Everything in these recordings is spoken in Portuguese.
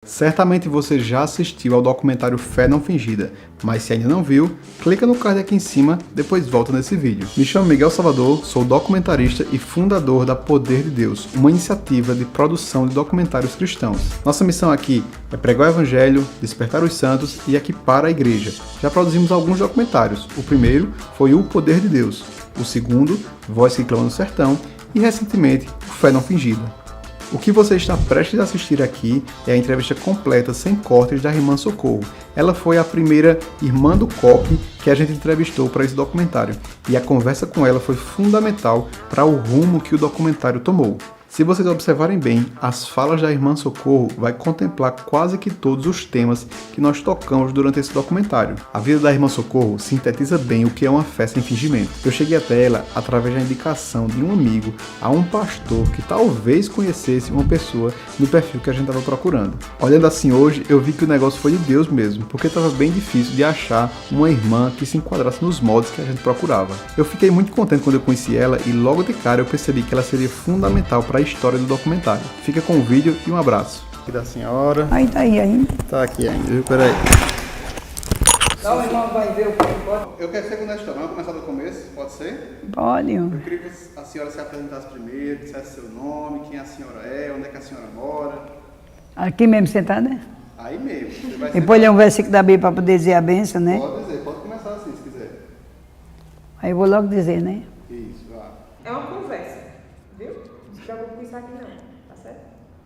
Certamente você já assistiu ao documentário Fé Não Fingida, mas se ainda não viu, clica no card aqui em cima, depois volta nesse vídeo. Me chamo Miguel Salvador, sou documentarista e fundador da Poder de Deus, uma iniciativa de produção de documentários cristãos. Nossa missão aqui é pregar o evangelho, despertar os santos e equipar a igreja. Já produzimos alguns documentários, o primeiro foi O Poder de Deus, o segundo, Voz que Clama no Sertão e recentemente, o Fé Não Fingida. O que você está prestes a assistir aqui é a entrevista completa, sem cortes, da irmã Socorro. Ela foi a primeira irmã do COP que a gente entrevistou para esse documentário, e a conversa com ela foi fundamental para o rumo que o documentário tomou. Se vocês observarem bem, as falas da irmã Socorro vai contemplar quase que todos os temas que nós tocamos durante esse documentário. A vida da irmã Socorro sintetiza bem o que é uma fé sem fingimento. Eu cheguei até ela através da indicação de um amigo a um pastor que talvez conhecesse uma pessoa no perfil que a gente estava procurando. Olhando assim hoje, eu vi que o negócio foi de Deus mesmo, porque estava bem difícil de achar uma irmã que se enquadrasse nos moldes que a gente procurava. Eu fiquei muito contente quando eu conheci ela e logo de cara eu percebi que ela seria fundamental para a história do documentário. Fica com o vídeo e um abraço. Aqui da senhora. Aí tá aí ainda. Tá aqui ainda, viu? Peraí. Então o irmão vai ver o que pode. Eu quero ser com a história. Vamos começar do começo? Pode ser? Pode. Eu queria que a senhora se apresentasse primeiro, dissesse seu nome, quem a senhora é, onde é que a senhora mora. Aqui mesmo sentada? Aí mesmo. Você vai Depois ler um versículo da Bíblia para poder dizer a bênção, né? Pode dizer, pode começar assim se quiser. Aí eu vou logo dizer, né? Isso, vá. É uma conversa, viu? Não se preocupe com isso aqui não, tá certo?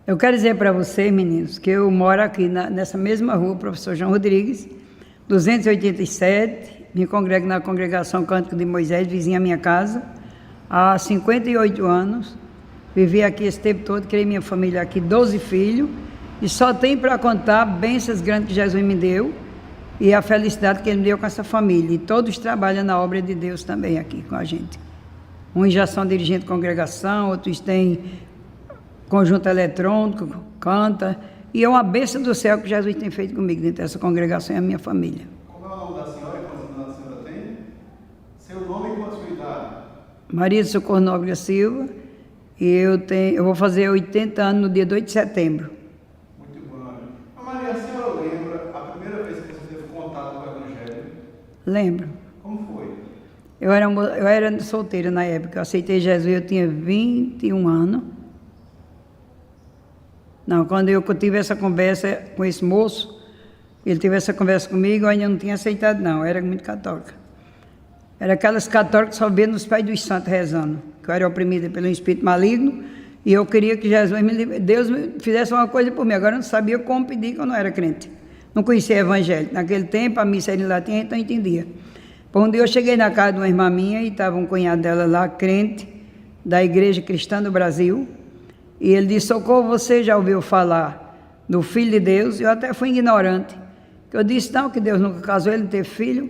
Eu quero dizer para vocês, meninos, que eu moro aqui nessa mesma rua, professor João Rodrigues, 287, me congrego na congregação Cântico de Moisés, vizinha à minha casa, há 58 anos, vivi aqui esse tempo todo, criei minha família aqui, 12 filhos, e só tenho para contar bênçãos grandes que Jesus me deu, e a felicidade que Ele me deu com essa família, e todos trabalham na obra de Deus também aqui com a gente. Uns já são dirigentes de congregação, outros têm conjunto eletrônico, canta, e é uma bênção do céu que Jesus tem feito comigo dentro dessa congregação e a minha família. Como é o nome da senhora e quantos anos a senhora tem? Seu nome e qual a sua idade? Maria de Socorro Nóbrega Silva, e eu vou fazer 80 anos no dia 2 de setembro. Muito bom. Maria, a senhora lembra a primeira vez que você teve contato com o evangelho? Lembro. Como foi? Eu era solteira na época, eu aceitei Jesus, eu tinha 21 anos. Não, quando eu tive essa conversa com esse moço, ele teve essa conversa comigo, eu ainda não tinha aceitado não, eu era muito católica. Era aquelas católicas que só via nos pés dos santos rezando, que eu era oprimida pelo espírito maligno, e eu queria que Deus me fizesse uma coisa por mim, agora eu não sabia como pedir, que eu não era crente. Não conhecia evangelho. Naquele tempo, a missa era em latim, então eu entendia. Um dia eu cheguei na casa de uma irmã minha e estava um cunhado dela lá, crente, da Igreja Cristã do Brasil, e ele disse: Socorro, você já ouviu falar do Filho de Deus? Eu até fui ignorante. Eu disse: não, que Deus nunca casou, ele não teve filho,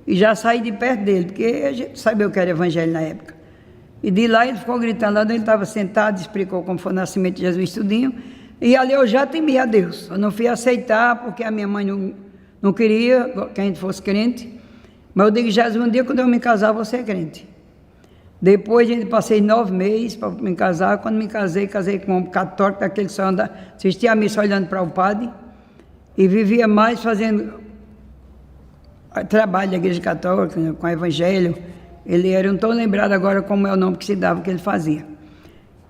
e já saí de perto dele, porque a gente sabia o que era evangelho na época. E de lá ele ficou gritando, lá onde ele estava sentado, explicou como foi o nascimento de Jesus tudinho, e ali eu já temia a Deus. Eu não fui aceitar, porque a minha mãe não queria que a gente fosse crente. Mas eu digo: Jesus, um dia quando eu me casar, vou ser crente. Depois eu passei 9 meses para me casar. Quando me casei com um homem católico, daquele só anda, assistia a missa olhando para o padre, e vivia mais fazendo trabalho da igreja católica, com o evangelho. Ele era, não estou lembrado agora como é o nome que se dava, que ele fazia.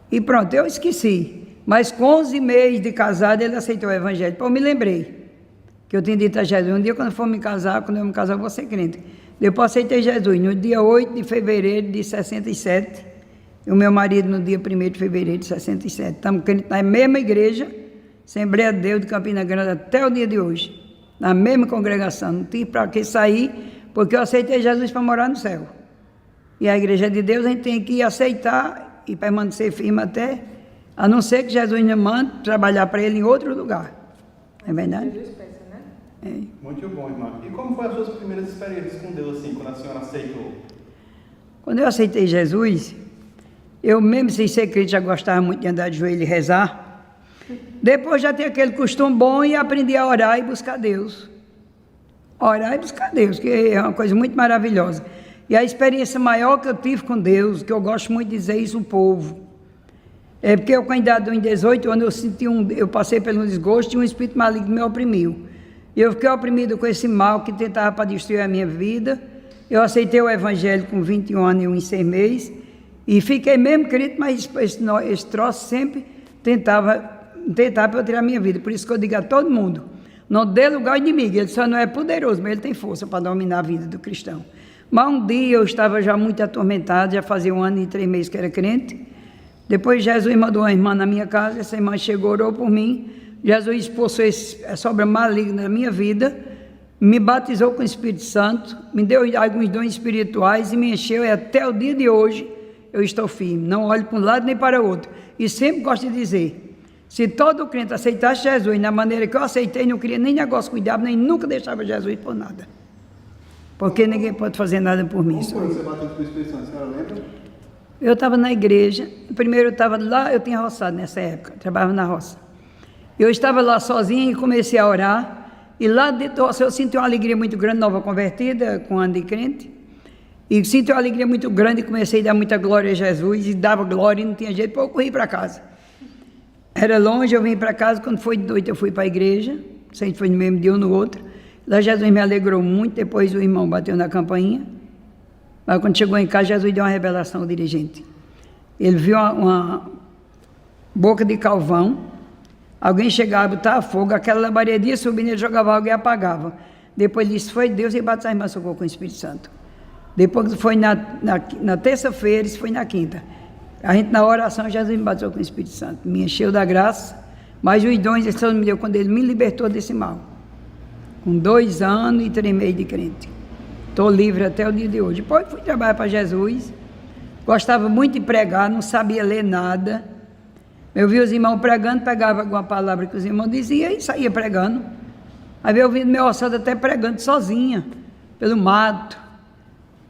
E pronto, eu esqueci. Mas com 11 meses de casado, ele aceitou o evangelho. Pô, eu me lembrei que eu tinha dito a Jesus: um dia quando eu me casar, eu vou ser crente. Depois aceitei Jesus no dia 8 de fevereiro de 67, e o meu marido no dia 1º de fevereiro de 67. Estamos crentes na mesma igreja, Assembleia de Deus de Campina Grande, até o dia de hoje, na mesma congregação. Não tive para que sair, porque eu aceitei Jesus para morar no céu. E a igreja de Deus a gente tem que aceitar e permanecer firme até, a não ser que Jesus nos mande trabalhar para Ele em outro lugar. É verdade? Jesus pensa, né? É. Muito bom, irmã. E como foram as suas primeiras experiências com Deus, assim, quando a senhora aceitou? Quando eu aceitei Jesus, eu mesmo sem ser crente já gostava muito de andar de joelho e rezar. Depois já tinha aquele costume bom e aprendi a orar e buscar Deus. Orar e buscar Deus, que é uma coisa muito maravilhosa. E a experiência maior que eu tive com Deus, que eu gosto muito de dizer isso ao povo, É porque eu, com a idade de 18 anos, eu passei por um desgosto e um espírito maligno me oprimiu. Eu fiquei oprimido com esse mal que tentava para destruir a minha vida. Eu aceitei o evangelho com 21 anos e 6 meses. E fiquei mesmo crente, mas esse troço sempre tentava para eu tirar a minha vida. Por isso que eu digo a todo mundo, não dê lugar ao inimigo. Ele só não é poderoso, mas ele tem força para dominar a vida do cristão. Mas um dia eu estava já muito atormentado, já fazia 1 ano e 3 meses que era crente. Depois Jesus mandou uma irmã na minha casa, essa irmã chegou, orou por mim. Jesus expulsou essa obra maligna da minha vida, me batizou com o Espírito Santo, me deu alguns dons espirituais e me encheu, e até o dia de hoje eu estou firme, não olho para um lado nem para o outro. E sempre gosto de dizer, se todo crente aceitasse Jesus na maneira que eu aceitei, não queria nem negócio com o diabo, nem nunca deixava Jesus por nada. Porque ninguém pode fazer nada por mim. Como foi que você bateu com o Espírito Santo? A senhora lembra? Eu estava na igreja, primeiro eu estava lá, eu tinha roçado nessa época, trabalhava na roça. Eu estava lá sozinha e comecei a orar, e lá dentro da roça eu senti uma alegria muito grande, nova convertida, com ano de crente, e senti uma alegria muito grande e comecei a dar muita glória a Jesus, e dava glória e não tinha jeito, eu corri para casa. Era longe, eu vim para casa, quando foi de noite eu fui para a igreja, a gente foi no mesmo dia ou no outro, lá Jesus me alegrou muito, depois o irmão bateu na campainha. Mas quando chegou em casa, Jesus deu uma revelação ao dirigente. Ele viu uma boca de calvão, alguém chegava, botava fogo, aquela labaredia subindo, ele jogava água e apagava. Depois ele disse, foi Deus e batizou a irmã Socorro com o Espírito Santo. Depois foi na terça-feira, isso foi na quinta. A gente na oração, Jesus me batizou com o Espírito Santo. Me encheu da graça, mas os dons ele só me deu quando ele me libertou desse mal. Com 2 anos e 3 meses de crente. Estou livre até o dia de hoje. Depois fui trabalhar para Jesus, gostava muito de pregar, não sabia ler nada. Eu via os irmãos pregando, pegava alguma palavra que os irmãos diziam e saía pregando. Aí eu vi meu ossado até pregando sozinha, pelo mato,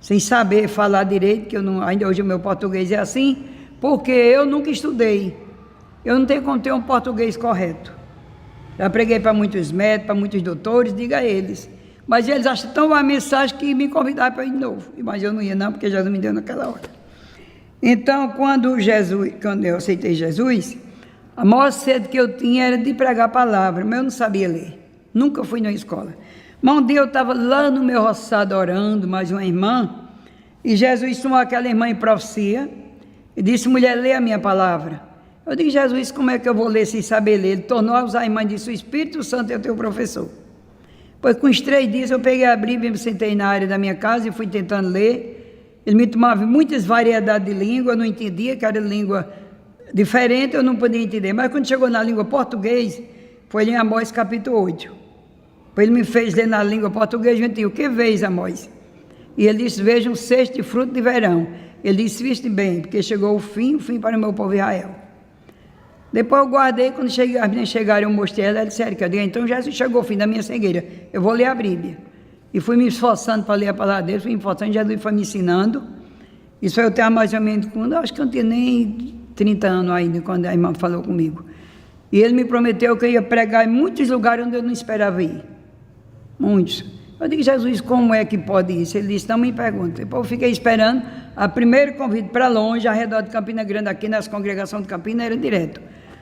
sem saber falar direito, que eu não, ainda hoje o meu português é assim, porque eu nunca estudei. Eu não tenho como ter um português correto. Já preguei para muitos médicos, para muitos doutores, diga a eles. Mas eles acham tão boa a mensagem que me convidaram para ir de novo. Mas eu não ia não, porque Jesus me deu naquela hora. Então, quando eu aceitei Jesus, a maior sede que eu tinha era de pregar a palavra, mas eu não sabia ler. Nunca fui na escola. Mas um dia eu estava lá no meu roçado orando, mais uma irmã, e Jesus tomou aquela irmã em profecia, e disse, mulher, lê a minha palavra. Eu digo, Jesus, como é que eu vou ler sem saber ler? Ele tornou a usar a irmã e disse, o Espírito Santo é o teu professor. Pois com uns 3 dias eu peguei a Bíblia, me sentei na área da minha casa e fui tentando ler. Ele me tomava muitas variedades de língua, eu não entendia, que era língua diferente, eu não podia entender. Mas quando chegou na língua português, foi em Amós capítulo 8. Ele me fez ler na língua portuguesa, eu disse, o que vês, Amós? E ele disse, veja um cesto de fruto de verão. Ele disse, viste bem, porque chegou o fim para o meu povo Israel. Depois eu guardei, quando as meninas chegaram, eu mostrei ela disseram que eu digo, então Jesus chegou o fim da minha cegueira, eu vou ler a Bíblia. E fui me esforçando para ler a palavra dele, fui me esforçando, Jesus foi me ensinando. Isso eu tenho mais ou menos, acho que eu não tinha nem 30 anos ainda, quando a irmã falou comigo. E ele me prometeu que eu ia pregar em muitos lugares onde eu não esperava ir. Muitos. Eu digo, Jesus, como é que pode isso? Ele disse, não me pergunte. Depois eu fiquei esperando, a primeiro convite para longe, ao redor de Campina Grande, aqui nas congregações de Campina, era direto.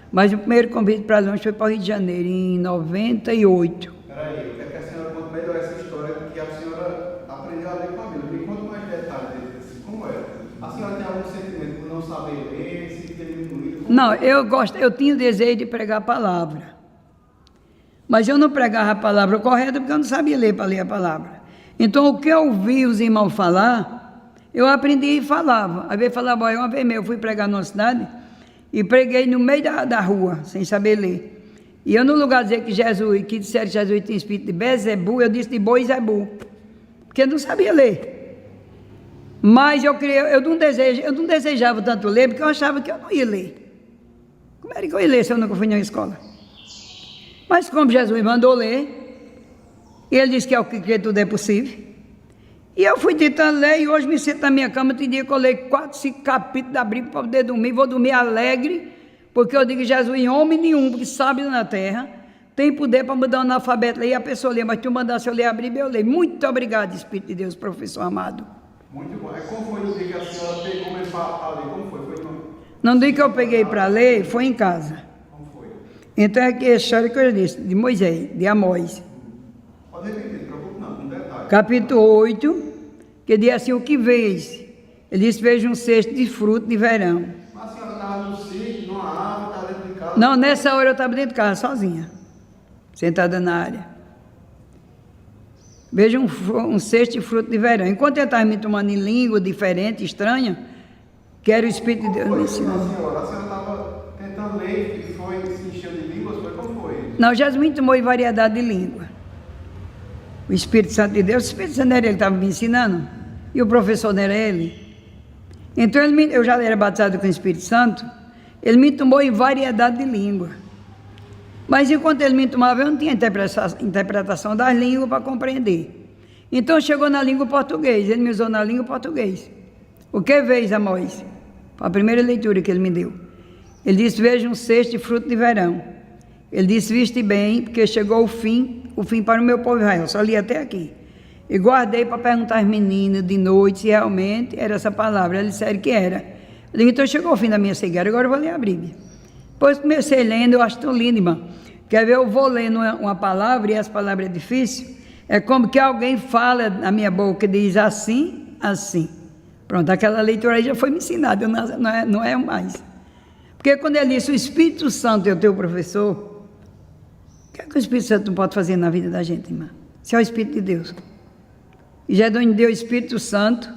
Mas o primeiro convite para longe foi para o Rio de Janeiro, em 98. Peraí, eu quero que a senhora conte melhor essa história que a senhora aprendeu a ler com a Bíblia. Me conta mais detalhes desse, como é? A senhora tem algum sentimento por não saber ler, se ter diminuído? Não, eu tinha o desejo de pregar a palavra. Mas eu não pregava a palavra correta porque eu não sabia ler para ler a palavra. Então, o que eu ouvi os irmãos falar, eu aprendi e falava. Às vezes falava, uma vez mesmo, eu fui pregar numa cidade e preguei no meio da rua, sem saber ler. E eu, no lugar de dizer que disseram que Jesus tinha espírito de Bezebu, eu disse de Boi Zebu, porque eu não sabia ler. Mas eu não desejava tanto ler, porque eu achava que eu não ia ler. Como era que eu ia ler se eu nunca fui na escola? Mas como Jesus mandou ler, ele disse que é o que crê tudo é possível. E eu fui tentando ler, e hoje me sento na minha cama, tem dia que eu leio 4, 5 capítulos da Bíblia para poder dormir, vou dormir alegre, porque eu digo que Jesus, em homem nenhum, que sabe na terra, tem poder para mudar o analfabeto, ler e a pessoa ler, mas tu mandasse eu ler a Bíblia, eu leio. Muito obrigado, Espírito de Deus, professor amado. Muito bom. Como foi o dia que a senhora pegou começou a ler? Como foi? No dia que eu peguei para ler, foi em casa. Como foi? Então é que a história que eu disse, de Moisés, de Amós. Pode repetir, não se preocupe não, com detalhe. Capítulo 8, que diz assim, o que vês? Ele disse, vejo um cesto de fruto de verão. Mas a senhora estava no sítio, numa árvore, estava dentro de casa? Não, nessa hora eu estava dentro de casa, sozinha, sentada na área. Vejo um cesto de fruto de verão. Enquanto eu estava me tomando em língua diferente, estranha, que era o Espírito de Deus me ensinando. A senhora estava tentando ler e foi se encheu de línguas, foi como foi? Não, Jesus me tomou em variedade de língua. O Espírito Santo de Deus, o Espírito Santo não era ele que estava me ensinando, e o professor não era ele. Então eu já era batizado com o Espírito Santo, ele me tomou em variedade de língua. Mas enquanto ele me tomava, eu não tinha interpretação das línguas para compreender. Então chegou na língua portuguesa, ele me usou na língua portuguesa. O que vês, Amós? Foi a primeira leitura que ele me deu. Ele disse, veja um cesto de fruto de verão. Ele disse, viste bem, porque chegou o fim para o meu povo Israel. Só li até aqui. E guardei para perguntar às meninas de noite se realmente era essa palavra. Eles disseram que era. Eu digo, então chegou o fim da minha cegueira, agora eu vou ler a Bíblia. Depois comecei lendo, eu acho tão lindo, irmão. Quer ver, eu vou lendo uma palavra, e essa palavra é difícil. É como que alguém fala na minha boca e diz assim, assim. Pronto, aquela leitura aí já foi me ensinada, não é mais. Porque quando ele disse, o Espírito Santo é o teu professor, o que é que o Espírito Santo não pode fazer na vida da gente, irmã? Se é o Espírito de Deus. E já nos deu o Espírito Santo,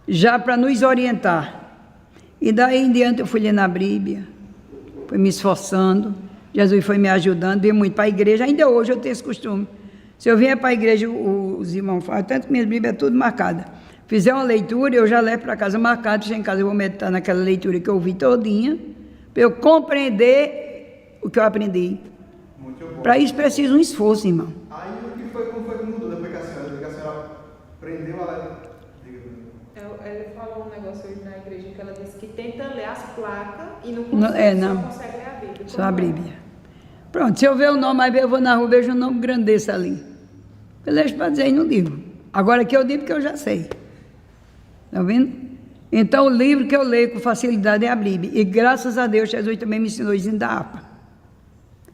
já para nos orientar. E daí em diante eu fui lendo a Bíblia, fui me esforçando, Jesus foi me ajudando, vim muito para a igreja, ainda hoje eu tenho esse costume. Se eu vier para a igreja, os irmãos falam, tanto que minha Bíblia é tudo marcada. Fizer uma leitura, eu já levo para casa marcado, chego em casa eu vou meditar naquela leitura que eu vi todinha, para eu compreender o que eu aprendi. Para isso precisa um esforço, irmão. Aí como foi que mudou depois que a senhora aprendeu a ler? Ele falou um negócio hoje na igreja que ela disse que tenta ler as placas e não consegue ler a Bíblia. Só a Bíblia. Pronto, se eu ver o nome, aí eu vou na rua, vejo um nome grande desse ali. Eu deixo para dizer e não digo. Agora que eu digo porque eu já sei. Está vendo? Então o livro que eu leio com facilidade é a Bíblia. E graças a Deus, Jesus também me ensinou o hino da harpa.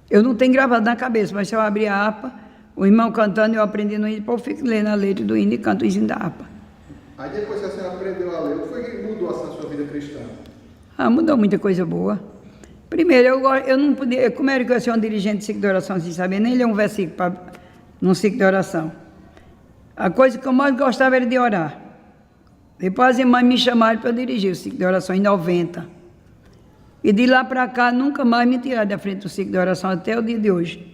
Eu não tenho gravado na cabeça, mas se eu abrir a harpa, o irmão cantando, eu aprendi no hino, eu fico lendo a letra do hino e canto o hino da harpa. Aí depois que a senhora aprendeu a ler, o que foi que mudou assim, a sua vida cristã? Mudou muita coisa boa. Primeiro, eu não podia, como era que eu ia ser um dirigente de ciclo de oração sem saber nem ler um versículo num ciclo de oração. A coisa que eu mais gostava era de orar. Depois as irmãs me chamaram para dirigir o ciclo de oração em 90. E de lá para cá, nunca mais me tiraram da frente do ciclo de oração até o dia de hoje.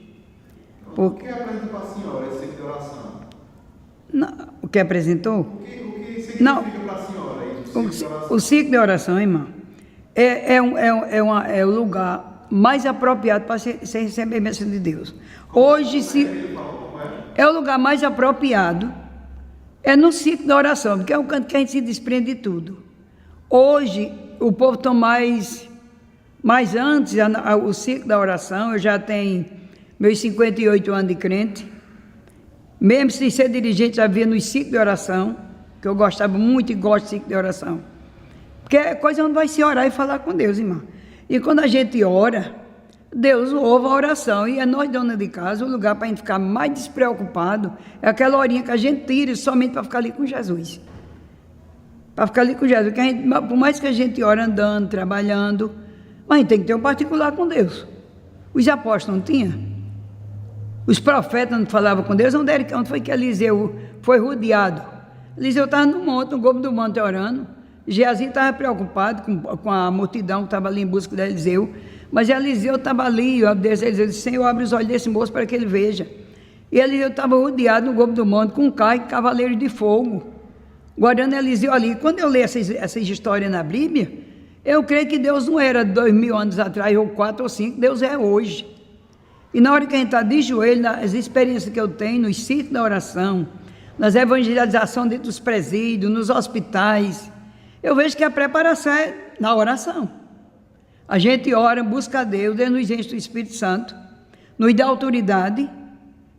O que apresentou para a senhora esse ciclo de oração? Não, o que apresentou? O que significa para a senhora o ciclo de oração, irmão, é o lugar mais apropriado para você receber a bênção de Deus. Hoje, é o lugar mais apropriado, é no ciclo da oração, porque é um canto que a gente se desprende de tudo. Hoje, o povo está mais antes, o ciclo da oração, eu já tenho meus 58 anos de crente, mesmo sem ser dirigente, já via no ciclo de oração, que eu gostava muito e gosto de ciclo de oração. Porque é coisa onde vai se orar e falar com Deus, irmão. E quando a gente ora, Deus ouve a oração. E é nós, dona de casa, o lugar para a gente ficar mais despreocupado é aquela horinha que a gente tira somente para ficar ali com Jesus. Para ficar ali com Jesus. Porque por mais que a gente ore andando, trabalhando, mas a gente tem que ter um particular com Deus. Os apóstolos não tinham? Os profetas não falavam com Deus? Onde foi que Eliseu foi rodeado? Eliseu estava no monte, no gomo do monte orando. Geazi estava preocupado com a multidão que estava ali em busca de Eliseu. Mas Eliseu estava ali, Eliseu disse, Senhor, abre os olhos desse moço para que ele veja. E Eliseu estava rodeado no gomo do monte com um carro de cavaleiros de fogo, guardando Eliseu ali. Quando eu leio essas histórias na Bíblia, eu creio que Deus não era 2000 anos atrás, ou 4 ou 5, Deus é hoje. E na hora que a gente está de joelho, nas experiências que eu tenho, nos sítios da oração, nas evangelizações dentro dos presídios, nos hospitais, eu vejo que a preparação é na oração. A gente ora, busca a Deus, Deus nos enche do Espírito Santo, nos dá autoridade,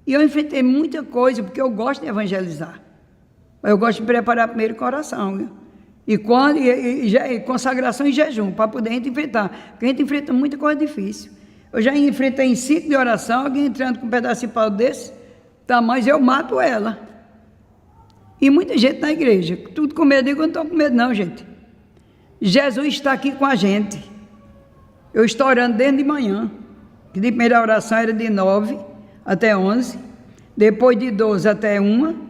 e eu enfrentei muita coisa, porque eu gosto de evangelizar. Eu gosto de preparar primeiro o coração. E consagração e jejum, para poder a gente enfrentar. Porque a gente enfrenta muita coisa difícil. Eu já enfrentei em 5 de oração, alguém entrando com um pedaço de pau desse, tá, mas eu mato ela. E muita gente na igreja, tudo com medo. Eu não estou com medo não, gente. Jesus está aqui com a gente. Eu estou orando desde de manhã. Que de primeira oração era de 9 até 11. Depois de 12 até 1.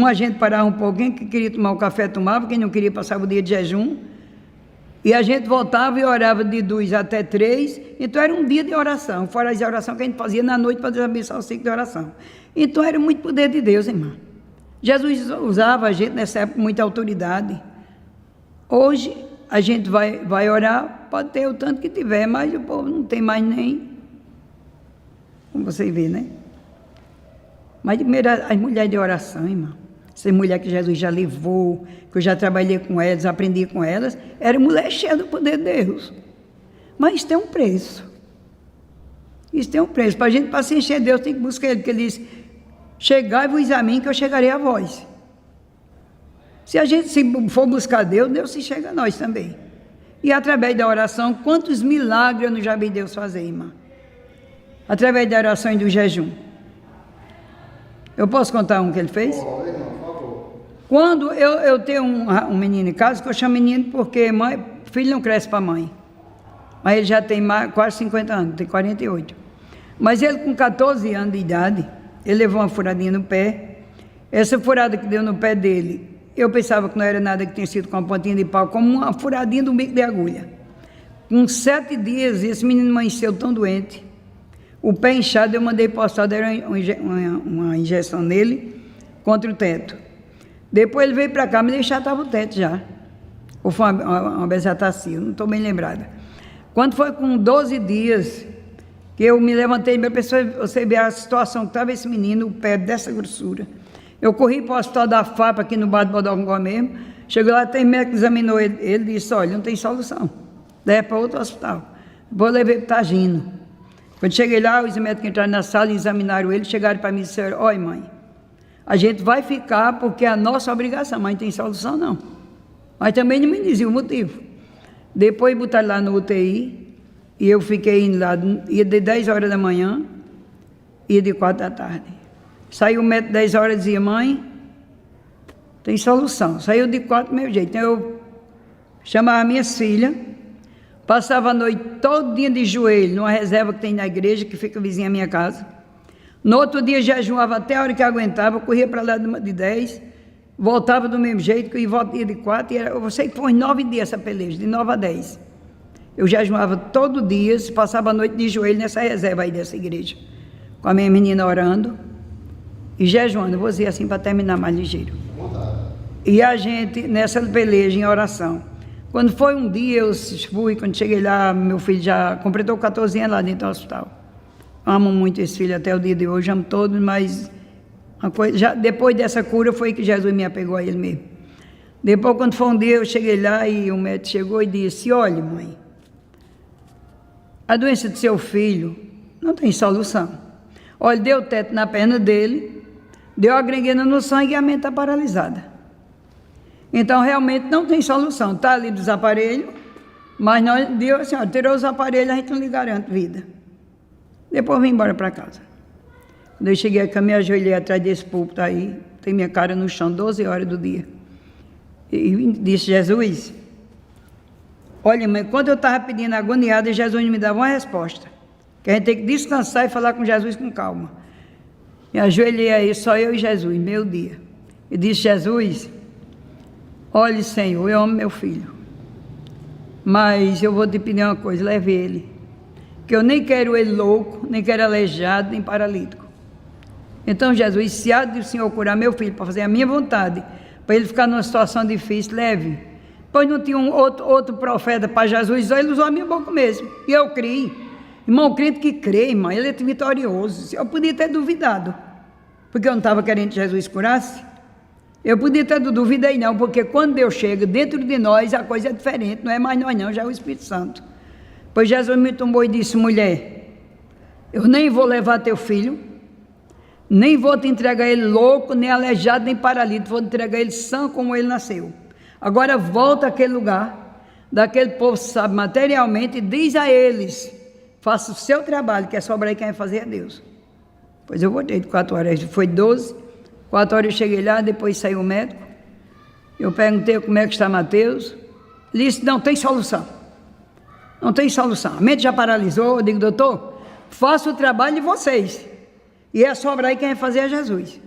A gente parava um pouquinho, quem queria tomar um café tomava, quem não queria passava o dia de jejum. E a gente voltava e orava de 2 até 3. Então era um dia de oração, fora as orações que a gente fazia na noite para Deus abençoar o ciclo de oração. Então era muito poder de Deus, irmão. Jesus usava a gente nessa época com muita autoridade. Hoje a gente vai orar, pode ter o tanto que tiver, mas o povo não tem mais nem, como você vê, né? Mas primeiro as mulheres de oração, irmão. Essas mulheres que Jesus já levou, que eu já trabalhei com elas, aprendi com elas, era mulher cheia do poder de Deus. Mas isso tem um preço. Isso tem um preço. Para a gente, para se encher de Deus, tem que buscar Ele, porque Ele diz, chegai-vos a mim, que eu chegarei a vós. Se a gente for buscar Deus, Deus se chega a nós também. E através da oração, quantos milagres eu não já vi Deus fazer, irmã? Através da oração e do jejum. Eu posso contar um que ele fez? Quando eu tenho um menino em casa, que eu chamo menino porque filho não cresce para mãe. Mas ele já tem quase 50 anos, tem 48. Mas ele com 14 anos de idade, ele levou uma furadinha no pé. Essa furada que deu no pé dele, eu pensava que não era nada que tinha sido com uma pontinha de pau, como uma furadinha do bico de agulha. Com 7 dias, esse menino amanheceu tão doente. O pé inchado, eu mandei postar, deram uma injeção nele contra o teto. Depois ele veio para cá, mas ele já estava o teto já. Ou foi uma bezetacil, não estou bem lembrada. Quando foi com 12 dias, que eu me levantei, minha pessoa, você vê a situação que estava esse menino, o pé dessa grossura. Eu corri para o hospital da FAP, aqui no Bar do Bodogó mesmo. Chegou lá, tem médico que examinou ele. Ele disse, olha, não tem solução. Daí para outro hospital. Depois eu levei para Tagino. Quando cheguei lá, os médicos entraram na sala e examinaram ele, chegaram para mim e disseram, olha mãe, a gente vai ficar porque é a nossa obrigação, mas não tem solução não. Mas também não me dizia o motivo. Depois botaram lá no UTI, e eu fiquei indo lá, ia de 10 horas da manhã, ia de 4 da tarde. Saiu o médico 10 horas e dizia, mãe, tem solução. Saiu de 4 do meu jeito. Então eu chamava minhas filhas, passava a noite todo dia de joelho, numa reserva que tem na igreja, que fica vizinha à minha casa. No outro dia jejuava até a hora que aguentava, corria para lá de 10, voltava do mesmo jeito, que eu ia de 4, eu sei que foi 9 dias essa peleja, de 9 a 10. Eu jejuava todo dia, passava a noite de joelho nessa reserva aí dessa igreja, com a minha menina orando e jejuando. Eu vou dizer assim para terminar mais ligeiro. E a gente, nessa peleja em oração, quando foi um dia, eu fui, quando cheguei lá, meu filho já completou 14 anos lá dentro do hospital. Amo muito esse filho até o dia de hoje, amo todos, mas já depois dessa cura foi que Jesus me apegou a ele mesmo. Depois, quando foi um dia, eu cheguei lá e o médico chegou e disse, olha mãe, a doença do seu filho não tem solução. Olha, deu teto na perna dele, deu a gangrena no sangue e a mente está paralisada. Então, realmente não tem solução. Está ali dos aparelhos, mas nós, Deus, assim, tirou os aparelhos, a gente não lhe garante vida. Depois eu vim embora para casa. Quando eu cheguei aqui, eu me ajoelhei atrás desse púlpito aí, tem minha cara no chão, 12 horas do dia. E disse, Jesus, olha, mãe, quando eu estava pedindo agoniada, Jesus me dava uma resposta. Que a gente tem que descansar e falar com Jesus com calma. Me ajoelhei aí, só eu e Jesus, meu dia. E disse, Jesus, olhe, Senhor, eu amo meu filho, mas eu vou te pedir uma coisa, leve ele. Que eu nem quero ele louco, nem quero aleijado, nem paralítico. Então, Jesus, se há de o Senhor curar meu filho para fazer a minha vontade, para ele ficar numa situação difícil, leve. Pois não tinha outro profeta para Jesus, ele usou a minha boca mesmo. E eu criei. Irmão, crente que crê, irmão, ele é vitorioso. Eu podia ter duvidado, porque eu não estava querendo que Jesus curasse. Eu podia ter duvidado não, porque quando Deus chega dentro de nós, a coisa é diferente, não é mais nós não, já é o Espírito Santo. Pois Jesus me tomou e disse, mulher, eu nem vou levar teu filho, nem vou te entregar ele louco, nem aleijado, nem paralítico, vou te entregar ele sã como ele nasceu. Agora volta àquele lugar, daquele povo que sabe materialmente, e diz a eles, faça o seu trabalho, que é sobrar aí quem vai fazer é Deus. Pois eu voltei de 4 horas, foi 12, 4 horas eu cheguei lá, depois saiu o médico, eu perguntei como é que está Mateus, ele disse, não tem solução, não tem solução, a mente já paralisou. Eu digo, doutor, faça o trabalho de vocês, e é sobrar aí quem vai fazer é Jesus.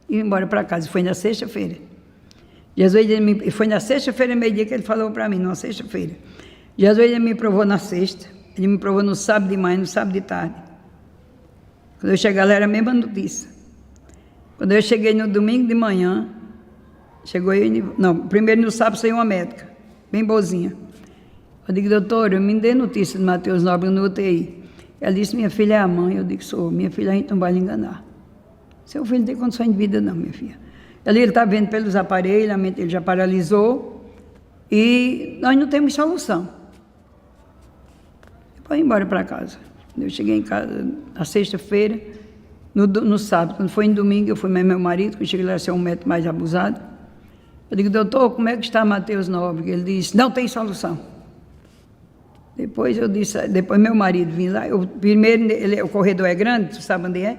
E embora para casa, foi na sexta-feira. Jesus, foi na sexta-feira, meio-dia, que ele falou para mim, numa sexta-feira. Jesus, ele me provou na sexta, ele me provou no sábado de manhã, no sábado de tarde. Quando eu cheguei lá, era a mesma notícia. Quando eu cheguei no domingo de manhã, primeiro no sábado saiu uma médica, bem boazinha. Eu digo, doutor, eu me dei notícia de Mateus Nobre no UTI. Ela disse, minha filha é a mãe. Eu digo, sou, minha filha, a gente não vai lhe enganar. Seu filho não tem condições de vida não, minha filha. Ali ele está vendo pelos aparelhos, a mente ele já paralisou e nós não temos solução. Depois embora para casa. Eu cheguei em casa na sexta-feira, no sábado, quando foi em domingo, eu fui mais meu marido, quando cheguei lá, ser um médico mais abusado. Eu digo, doutor, como é que está Mateus Nobre? Ele disse, não tem solução. Depois eu disse, depois meu marido vinha lá, o corredor é grande, tu sabe onde é?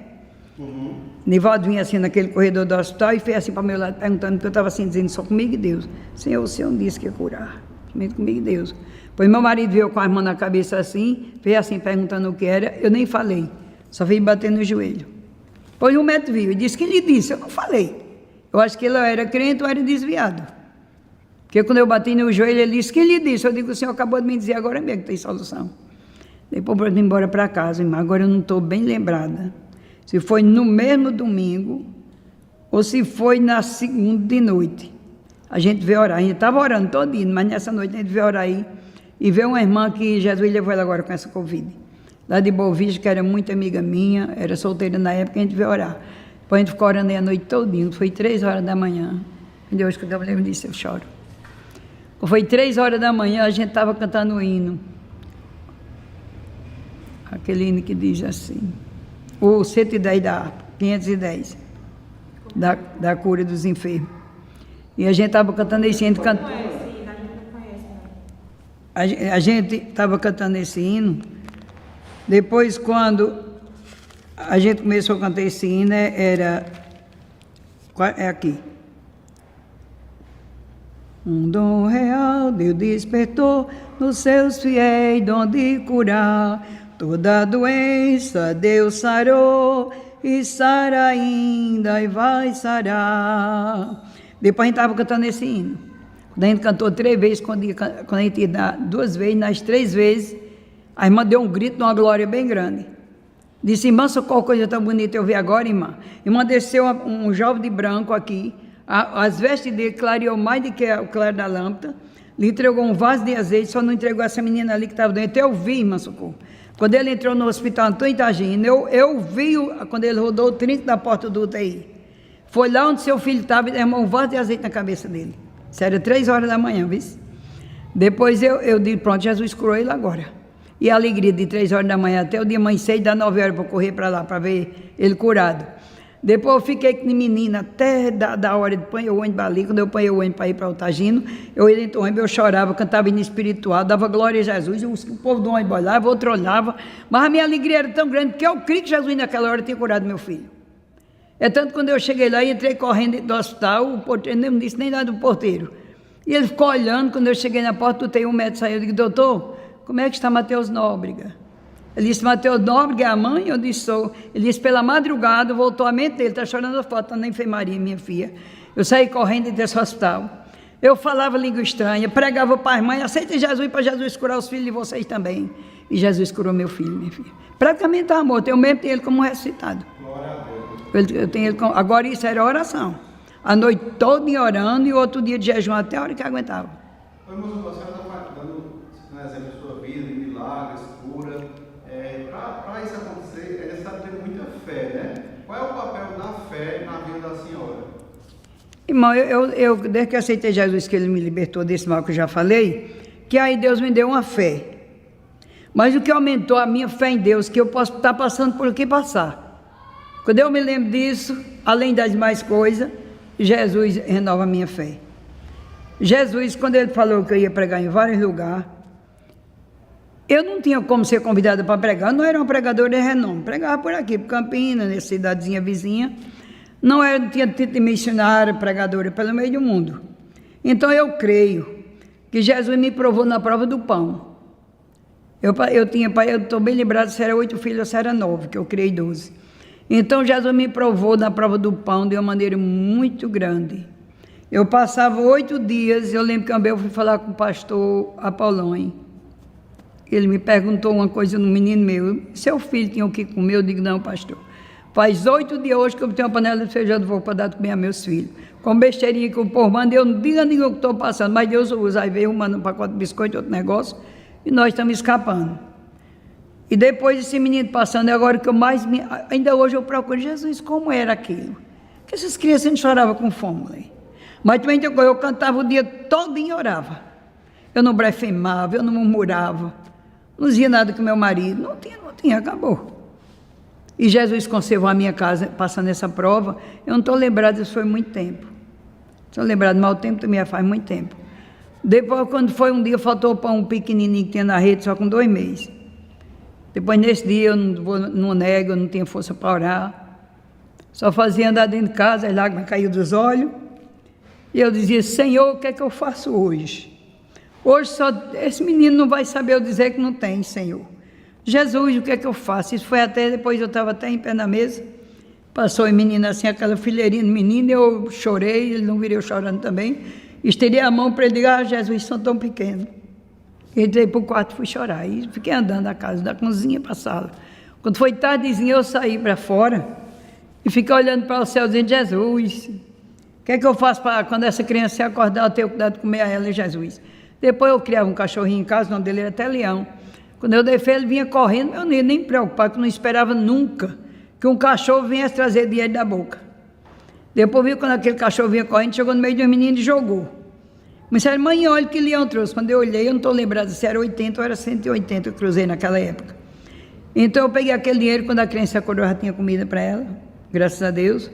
Uhum. Nivaldo vinha assim naquele corredor do hospital e fez assim para o meu lado, perguntando, porque eu estava assim, dizendo, só comigo e Deus. Senhor, o Senhor disse que ia curar, somente comigo e Deus. Pois meu marido veio com a mão na cabeça assim, fez assim, perguntando o que era, eu nem falei, só veio bater no joelho. Pois o médico viu e disse, quem lhe disse? Eu não falei. Eu acho que ele era crente ou era desviado. Porque quando eu bati no joelho, ele disse, quem lhe disse? Eu digo, o Senhor acabou de me dizer agora mesmo que tem solução. Depois eu vim embora para casa, irmã, agora eu não estou bem lembrada. Se foi no mesmo domingo, ou se foi na segunda de noite. A gente veio orar, a gente estava orando todo dia, mas nessa noite a gente veio orar aí, e veio uma irmã que Jesus levou ela agora com essa Covid. Lá de Boa Vista, que era muito amiga minha, era solteira na época, a gente veio orar. Depois a gente ficou orando aí a noite todinha, foi 3 horas da manhã. E Deus, quando eu lembro disso, eu choro. Foi 3 horas da manhã, a gente estava cantando o hino. Aquele hino que diz assim, o 110 da harpa, 510, da cura dos enfermos. E a gente estava cantando esse hino. A gente estava cantando esse hino. Depois, quando a gente começou a cantar esse hino, é aqui. Um dom real Deus despertou nos seus fiéis, dom de curar. Toda doença Deus sarou, e sara ainda e vai sarar. Depois a gente estava cantando esse hino. Quando a gente cantou 3 vezes, quando a gente ia dar 2 vezes, nas 3 vezes, a irmã deu um grito de uma glória bem grande. Disse, irmã, socorro, coisa tão bonita eu vi agora, irmã. Irmã, desceu um jovem de branco aqui, as vestes dele clareou mais do que o claro da lâmpada, lhe entregou um vaso de azeite, só não entregou essa menina ali que estava doente. Eu vi, irmã, socorro. Quando ele entrou no hospital Antônio Itagino, eu vi quando ele rodou o trinco da porta do UTI. Foi lá onde seu filho estava e derramou um vaso de azeite na cabeça dele. Isso era 3 horas da manhã, viu? Depois eu disse, pronto, Jesus curou ele agora. E a alegria de 3 horas da manhã até o dia amanhecer e dar 9 horas para correr para lá, para ver ele curado. Depois eu fiquei com menina até da hora de pôr o ônibus ali. Quando eu ponho o ônibus para ir para o Tagino, eu ia dentro do ônibus, eu chorava, cantava hino espiritual, dava glória a Jesus, o povo do ônibus olhava, outro olhava, mas a minha alegria era tão grande que eu creio que Jesus naquela hora tinha curado meu filho. É tanto que quando eu cheguei lá e entrei correndo do hospital, o porteiro nem me disse nem nada do porteiro. E ele ficou olhando, quando eu cheguei na porta, do UTI, um médico saiu, eu digo, doutor, como é que está Mateus Nóbrega? Ele disse, Mateus Nóbrega é a mãe? Eu disse, sou. Ele disse, pela madrugada, voltou a mente dele, está chorando a foto, está na enfermaria, minha filha. Eu saí correndo desse hospital. Eu falava língua estranha, pregava para as mães, aceitem Jesus para Jesus curar os filhos de vocês também. E Jesus curou meu filho, minha filha. Praticamente estava morto, eu mesmo tenho ele como ressuscitado. Glória a Deus. Eu tenho ele como... Agora isso era oração. A noite toda orando e outro dia de jejum até a hora que aguentava. Oi, moço, a senhora está dando um exemplo de sua vida, de milagres, cura. Para isso acontecer, é necessário ter muita fé, né? Qual é o papel da fé na vida da senhora? Irmão, eu desde que aceitei Jesus, que Ele me libertou desse mal que eu já falei, que aí Deus me deu uma fé. Mas o que aumentou a minha fé em Deus, que eu posso estar passando por o que passar. Quando eu me lembro disso, além das demais coisas, Jesus renova a minha fé. Jesus, quando ele falou que eu ia pregar em vários lugares, eu não tinha como ser convidada para pregar, eu não era uma pregadora de renome, pregava por aqui, por Campinas, nessa cidadezinha vizinha, não tinha título de missionária, pregadora, pelo meio do mundo. Então eu creio que Jesus me provou na prova do pão. Eu estou bem lembrado se era 8 filhos ou se era 9, que eu criei 12. Então Jesus me provou na prova do pão de uma maneira muito grande. Eu passava 8 dias, eu lembro que eu fui falar com o pastor Apollon. Ele me perguntou uma coisa no menino meu, seu filho tinha o que comer? Eu digo, não, pastor. Faz 8 dias hoje que eu tenho uma panela de feijão de fogo para dar de comer a meus filhos. Com besteirinha que o povo manda, eu não digo a ninguém o que estou passando, mas Deus usa. Aí veio um pacote de biscoito, outro negócio, e nós estamos escapando. E depois esse menino passando, é agora que eu mais... Ainda hoje eu procuro, Jesus, como era aquilo? Porque essas crianças não choravam com fome. Mas também eu cantava o dia todo e orava. Eu não blasfemava, eu não murmurava. Não dizia nada com meu marido. Não tinha, acabou. E Jesus conservou a minha casa passando essa prova. Eu não estou lembrado, isso foi muito tempo. Estou lembrado, mas o tempo também faz muito tempo. Depois, quando foi um dia, faltou o pão pequenininho que tinha na rede, só com 2 meses. Depois, nesse dia, eu não nego, eu não tinha força para orar. Só fazia andar dentro de casa, as lágrimas caíam dos olhos. E eu dizia, Senhor, o que é que eu faço hoje? Hoje só esse menino não vai saber eu dizer que não tem, Senhor. Jesus, o que é que eu faço? Isso foi até, depois eu estava até em pé na mesa, passou a menina assim, aquela fileirinha de menino, eu chorei, ele não virou chorando também, estenei a mão para ele dizer, Jesus, são tão pequenos. Entrei para o quarto e fui chorar, e fiquei andando da casa, da cozinha para a sala. Quando foi tardezinha, eu saí para fora, e fiquei olhando para o céu, dizendo, Jesus, o que é que eu faço para quando essa criança se acordar, eu tenho cuidado de comer a ela, Jesus? Depois eu criava um cachorrinho em casa, o nome dele era até Leão. Quando eu deixei, ele vinha correndo, eu nem me preocupava, que eu não esperava nunca que um cachorro viesse trazer dinheiro da boca. Depois viu quando aquele cachorro vinha correndo, chegou no meio de um menino e jogou. Mas disseram, mãe, olha que Leão trouxe. Quando eu olhei, eu não estou lembrado se era 80 ou era 180 que eu cruzei naquela época. Então eu peguei aquele dinheiro, quando a criança acordou, já tinha comida para ela, graças a Deus.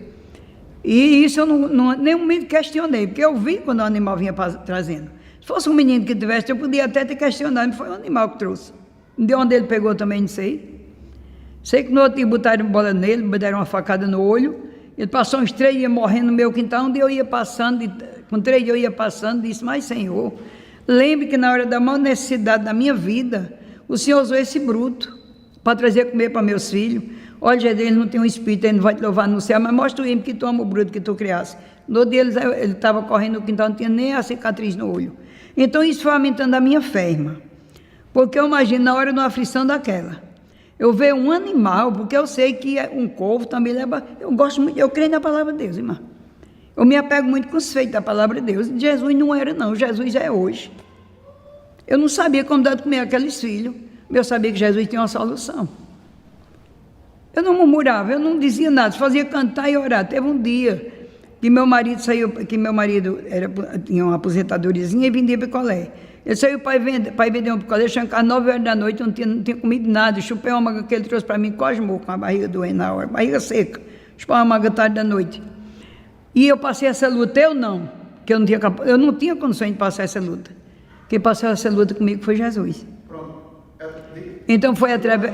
E isso eu nem um momento questionei, porque eu vi quando o animal vinha trazendo. Se fosse um menino que tivesse, eu podia até ter questionado, mas foi um animal que trouxe. De onde ele pegou também, não sei. Sei que no outro dia botaram bola nele, deram uma facada no olho. Ele passou uns 3 dias morrendo no meu quintal, onde eu ia passando, com 3 dias eu ia passando, disse, mas Senhor, lembre que na hora da maior necessidade da minha vida, o Senhor usou esse bruto para trazer comer para meus filhos. Olha, Jesus, ele não tem um espírito, ele não vai te louvar no céu, mas mostra o que tu ama o bruto que tu criaste. No outro dia ele estava correndo no quintal, não tinha nem a cicatriz no olho. Então isso foi aumentando a minha fé, irmã. Porque eu imagino, na hora de uma aflição daquela, eu vejo um animal, porque eu sei que um corvo também leva... Eu gosto muito, eu creio na palavra de Deus, irmã. Eu me apego muito com os feitos da palavra de Deus. Jesus não era, não. Jesus é hoje. Eu não sabia como dar de comer aqueles filhos, mas eu sabia que Jesus tinha uma solução. Eu não murmurava, eu não dizia nada, só fazia cantar e orar. Teve um dia que meu marido saiu, tinha uma aposentadoriazinha e vendia picolé. Ele saiu para vender um picolé, chegou às 9 horas da noite, eu não tinha comido nada, chupei uma manga que ele trouxe para mim, cosmou, com a barriga doendo na hora, barriga seca, chupei uma manga tarde da noite. E eu passei essa luta, eu não, que eu não tinha condições de passar essa luta. Quem passou essa luta comigo foi Jesus. Pronto. Então foi através...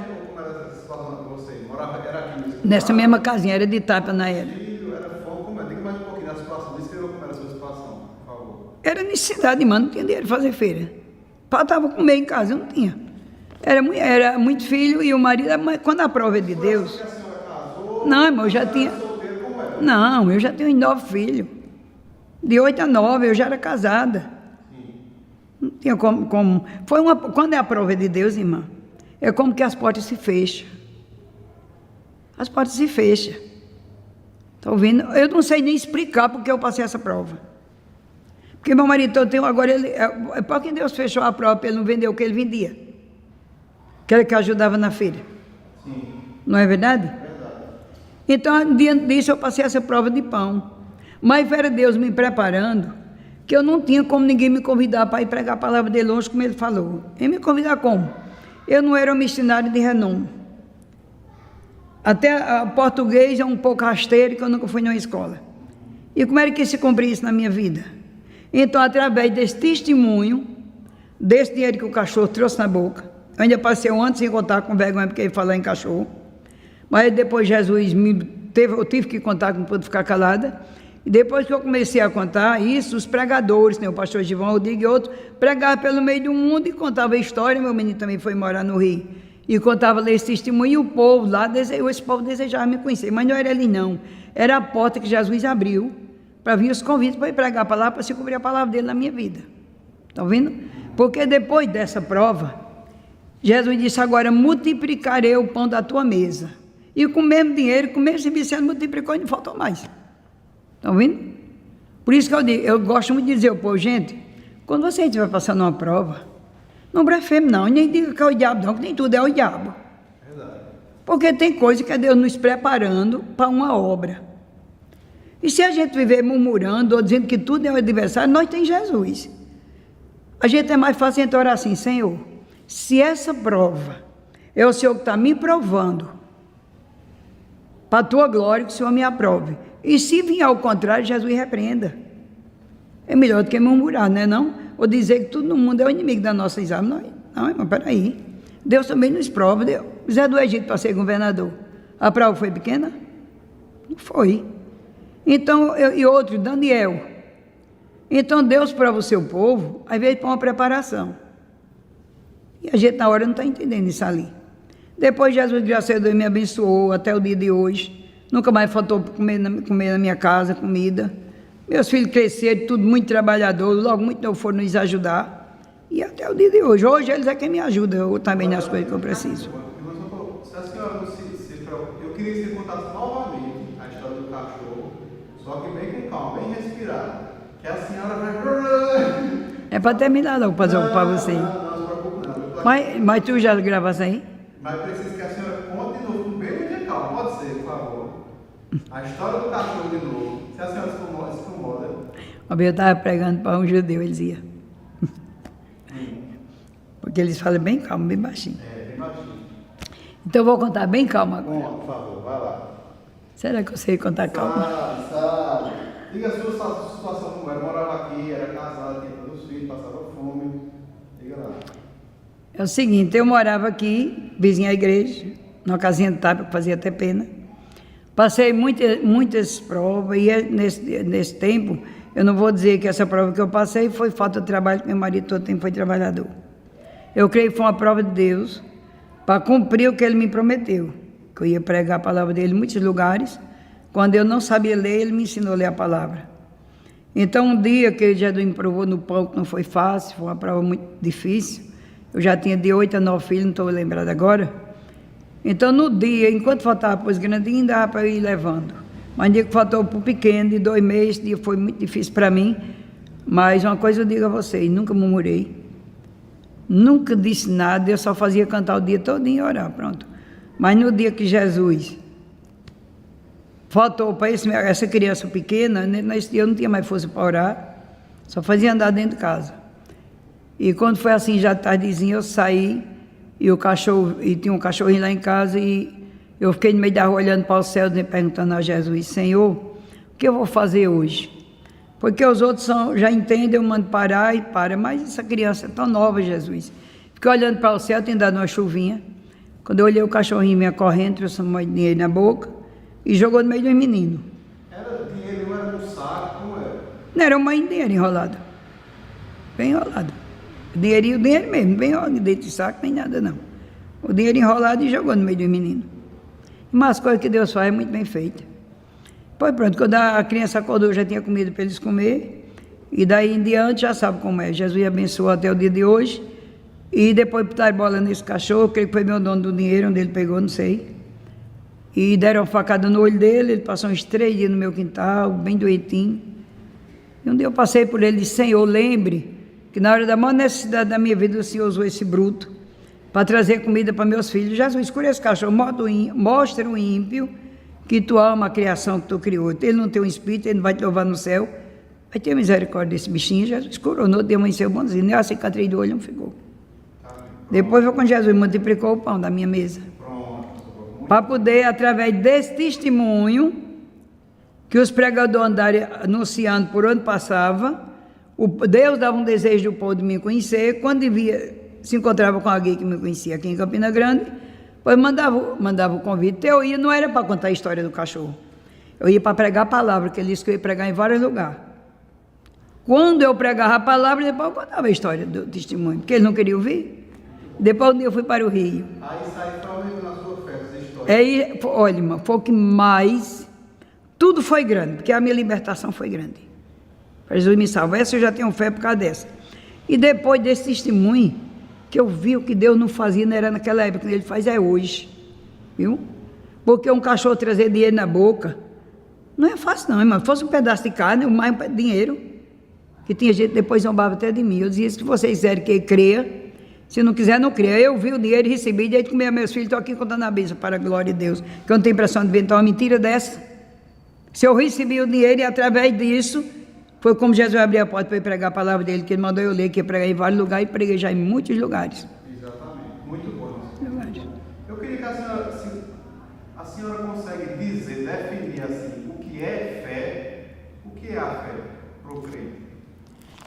Nessa mesma casinha, era de tapa na era. Era necessidade, mano, não tinha dinheiro de fazer feira. Faltava comer em casa, eu não tinha. Era muito filho e o marido, quando a prova é de Deus... Não, irmão, eu já tinha... Não, eu já tenho 9 filhos. De 8 a 9, eu já era casada. Não tinha como... Quando é a prova de Deus, irmã, é como que as portas se fecham. As portas se fecham. Está ouvindo? Eu não sei nem explicar porque eu passei essa prova. Porque meu marido, agora, por que Deus fechou a prova para ele não vender o que ele vendia? Que ajudava na feira. Sim. Não é verdade? É verdade. Então, diante disso, eu passei essa prova de pão. Mas era Deus me preparando, que eu não tinha como ninguém me convidar para ir pregar a palavra de longe, como ele falou. Ele me convidar como? Eu não era um missionário de renome. Até o português é um pouco rasteiro, que eu nunca fui numa escola. E como era que se cumpria isso na minha vida? Então, através desse testemunho, desse dinheiro que o cachorro trouxe na boca, eu ainda passei um ano sem contar com vergonha, porque ele falou em cachorro, mas depois Jesus eu tive que contar, que não pude ficar calada, e depois que eu comecei a contar isso, os pregadores, né, o pastor Givão Rodrigues e outros, pregavam pelo meio do mundo e contavam a história. Meu menino também foi morar no Rio, e contava esse testemunho, e o povo lá, esse povo desejava me conhecer, mas não era ali não, era a porta que Jesus abriu, para vir os convites para ir pregar a palavra, para se cumprir a palavra dele na minha vida. Estão vendo? Porque depois dessa prova, Jesus disse: agora multiplicarei o pão da tua mesa. E com o mesmo dinheiro, com o mesmo serviço, ele multiplicou e não faltou mais. Estão vendo? Por isso que eu digo, eu gosto muito de dizer ao povo: gente, quando você estiver passando uma prova, não blasfeme não, nem diga que é o diabo não, que nem tudo é o diabo. Verdade. Porque tem coisa que é Deus nos preparando para uma obra. E se a gente viver murmurando ou dizendo que tudo é o adversário, nós temos Jesus. A gente é mais fácil então orar assim: Senhor, se essa prova é o Senhor que está me provando, para a tua glória, que o Senhor me aprove. E se vier ao contrário, Jesus repreenda. É melhor do que murmurar, não é não? Ou dizer que tudo no mundo é o inimigo da nossa exame. Não, irmão, peraí. Deus também nos prova. Zé do Egito para ser governador, a prova foi pequena? Não foi. Então, e outro, Daniel. Então, Deus prova o seu povo, às vezes, para uma preparação. E a gente, na hora, não está entendendo isso ali. Depois, Jesus, graças a Deus, me abençoou até o dia de hoje. Nunca mais faltou comer na minha casa, comida. Meus filhos cresceram, tudo muito trabalhador, logo muito não foram nos ajudar. E até o dia de hoje. Hoje, eles é quem me ajuda, eu também nas coisas que eu preciso. Se a senhora não eu queria que você contasse novamente a história do cachorro, só que bem com calma, bem respirado, que a senhora vai... É para terminar logo, para você. Não se preocupe não. Mas tu já gravaste aí? Mas preciso que a senhora conte de novo, bem de calma, pode ser, por favor. A história do cachorro de novo, se a senhora se incomoda. Eu estava pregando para um judeu, ele dizia. Porque eles falam bem calmo, bem baixinho. Bem baixinho. Então eu vou contar bem calmo agora. Conta, por favor, vai lá. Será que eu sei contar calmo? Sabe. Diga a sua situação como era. Morava aqui, era casado, tinha todos os filhos, passava fome. Diga lá. É o seguinte, eu morava aqui, vizinha à igreja, numa casinha de tapa que fazia até pena. Passei muitas provas e nesse tempo, eu não vou dizer que essa prova que eu passei foi falta de trabalho, porque meu marido todo tempo foi trabalhador. Eu creio que foi uma prova de Deus para cumprir o que Ele me prometeu, que eu ia pregar a palavra dele em muitos lugares. Quando eu não sabia ler, Ele me ensinou a ler a palavra. Então, um dia que Ele já me provou no pão, que não foi fácil, foi uma prova muito difícil. Eu já tinha de 8 a 9 filhos, não estou lembrado agora. Então, no dia, enquanto faltava para os grandinhos, dava para eu ir levando. Mas no dia que faltou para o pequeno, de 2 meses, esse dia foi muito difícil para mim. Mas uma coisa eu digo a vocês, nunca murmurei. Nunca disse nada, eu só fazia cantar o dia todinho e orar, pronto. Mas no dia que Jesus faltou para essa criança pequena, nesse dia eu não tinha mais força para orar, só fazia andar dentro de casa. E quando foi assim, já tardezinho, eu saí, e tinha um cachorrinho lá em casa, e eu fiquei no meio da rua olhando para o céu, perguntando a Jesus: Senhor, o que eu vou fazer hoje? Porque os outros já entendem, eu mando parar e para, mas essa criança é tão nova, Jesus. Fiquei olhando para o céu, tem dado uma chuvinha. Quando eu olhei, o cachorrinho vinha correndo, trouxe um dinheiro na boca e jogou no meio dos meninos. Era dinheiro, não era no saco, como era? Não, era um dinheiro enrolado. Bem enrolado. O dinheiro mesmo, bem enrolado, dentro de saco, nem nada não. O dinheiro enrolado e jogou no meio dos meninos. Mas as coisas que Deus faz é muito bem feita. Pois pronto, quando a criança acordou, eu já tinha comida para eles comer. E daí em diante já sabe como é. Jesus abençoou até o dia de hoje. E depois botaram bola nesse cachorro, creio que foi meu dono do dinheiro, onde ele pegou, não sei. E deram uma facada no olho dele, ele passou uns 3 dias no meu quintal, bem doentinho. E um dia eu passei por ele e disse: Senhor, lembre que na hora da maior necessidade da minha vida, o Senhor usou esse bruto para trazer comida para meus filhos. Jesus, cura esse cachorro, mostra o ímpio que tu ama a criação que tu criou. Ele não tem um espírito, ele não vai te louvar no céu. Vai ter misericórdia desse bichinho. Jesus curou, no outro dia amanheceu bonzinho, nem a cicatriz do olho não ficou. Depois foi quando Jesus multiplicou o pão da minha mesa. Para poder, através desse testemunho, que os pregadores andaram anunciando por onde passava, Deus dava um desejo do povo de me conhecer. Quando se encontrava com alguém que me conhecia aqui em Campina Grande, pois mandava o convite. Eu ia, não era para contar a história do cachorro. Eu ia para pregar a palavra, que ele disse que eu ia pregar em vários lugares. Quando eu pregava a palavra, depois eu contava a história do testemunho, porque ele não queria ouvir. Depois um dia eu fui para o Rio. Aí sai para aumentar na sua fé, essa história. Aí, olha, irmão, foi o que mais... Tudo foi grande, porque a minha libertação foi grande. Jesus me salvou. Essa eu já tenho fé por causa dessa. E depois desse testemunho, que eu vi o que Deus não fazia, não era naquela época, que ele faz é hoje. Viu? Porque um cachorro trazer dinheiro na boca, não é fácil não, irmão. Se fosse um pedaço de carne, mais dinheiro, que tinha gente depois zombava até de mim. Eu dizia, se vocês quiserem que creia, se não quiser, não creia. Eu vi o dinheiro e recebi, desde que meus filhos estão aqui contando a bênção para a glória de Deus. Que eu não tenho impressão de inventar uma mentira dessa. Se eu recebi o dinheiro e através disso, foi como Jesus abriu a porta para eu pregar a palavra dele, que ele mandou eu ler, que eu preguei em vários lugares e preguei já em muitos lugares. Exatamente, muito bom. Eu queria que a senhora consegue dizer, definir assim, o que é fé, o que é a fé para o crente?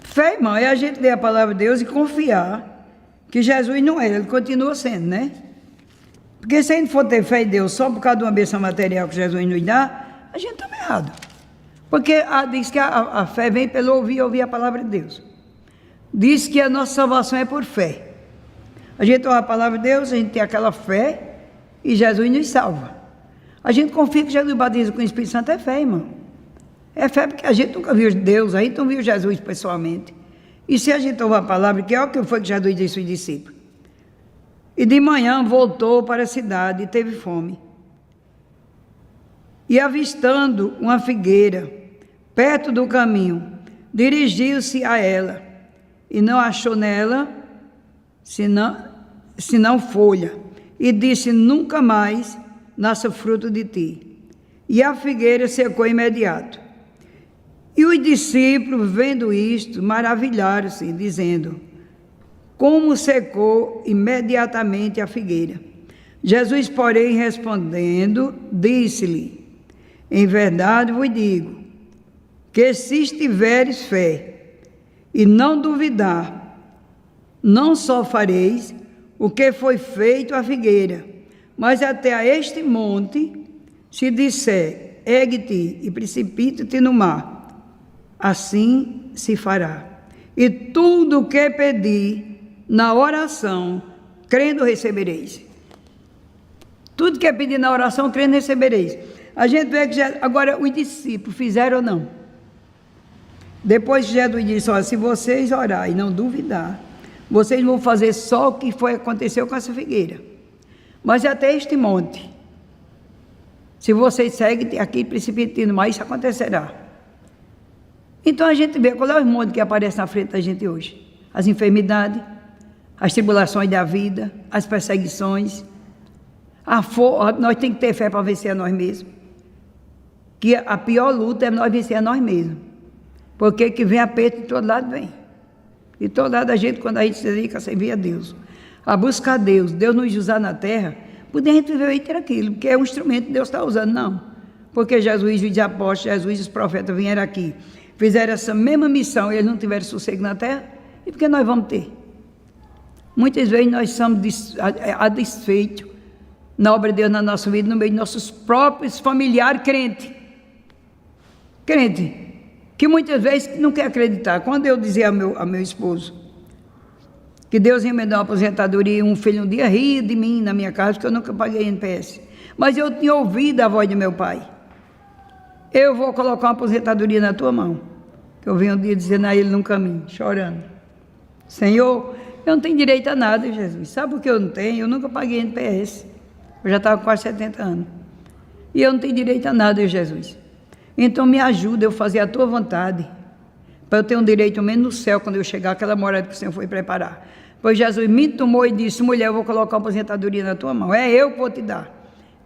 Fé, irmão, é a gente ler a palavra de Deus e confiar que Jesus não é, ele continua sendo, né? Porque se a gente for ter fé em Deus só por causa de uma bênção material que Jesus nos dá, a gente está errado. Porque diz que a fé vem pelo ouvir a palavra de Deus. Diz que a nossa salvação é por fé. A gente ouve a palavra de Deus, a gente tem aquela fé e Jesus nos salva. A gente confia que Jesus batiza com o Espírito Santo, é fé, irmão. É fé porque a gente nunca viu Deus, a gente não viu Jesus pessoalmente. E se a gente ouve a palavra, que é o que foi que Jesus disse aos discípulos. E de manhã voltou para a cidade e teve fome. E avistando uma figueira perto do caminho, dirigiu-se a ela e não achou nela senão folha, e disse, nunca mais nasça fruto de ti. E a figueira secou imediato. E os discípulos, vendo isto, maravilharam-se, dizendo, como secou imediatamente a figueira. Jesus, porém, respondendo, disse-lhe, em verdade vos digo, que se tiveres fé e não duvidar, não só fareis o que foi feito à figueira, mas até a este monte, se disser, ergue-te e precipita-te no mar, assim se fará. E tudo o que pedir na oração, crendo recebereis. Tudo que é pedir na oração, crendo recebereis. A gente vê que agora os discípulos fizeram ou não? Depois Jesus disse, olha, se vocês orar e não duvidar, vocês vão fazer só o que aconteceu com essa figueira. Mas até este monte, se vocês seguem aqui precipitando mais, isso acontecerá. Então a gente vê qual é o monte que aparece na frente da gente hoje. As enfermidades, as tribulações da vida, as perseguições. Nós temos que ter fé para vencer a nós mesmos. Que a pior luta é nós vencer a nós mesmos. Porque que vem aperto de todo lado vem. De todo lado a gente, quando a gente se dedica a servir a Deus, a buscar Deus, Deus nos usar na terra, poder a gente viver e ter aquilo, porque é um instrumento que Deus está usando, não. Porque Jesus, os apóstolos, Jesus e os profetas vieram aqui, fizeram essa mesma missão e eles não tiveram sossego na terra, e por que nós vamos ter? Muitas vezes nós somos a desfeito na obra de Deus na nossa vida, no meio de nossos próprios familiares crentes. Crente, que muitas vezes não quer acreditar. Quando eu dizia ao meu esposo que Deus ia me dar uma aposentadoria, um filho um dia ria de mim na minha casa, porque eu nunca paguei NPS. Mas eu tinha ouvido a voz de meu pai. Eu vou colocar uma aposentadoria na tua mão. Que eu venho um dia dizendo a ele num caminho, chorando. Senhor, eu não tenho direito a nada, Jesus. Sabe por que eu não tenho? Eu nunca paguei NPS. Eu já estava com quase 70 anos. E eu não tenho direito a nada, Jesus. Então me ajuda eu fazer a tua vontade, para eu ter um direito menos no céu, quando eu chegar àquela morada que o Senhor foi preparar. Pois Jesus me tomou e disse, mulher, eu vou colocar uma aposentadoria na tua mão, é eu que vou te dar.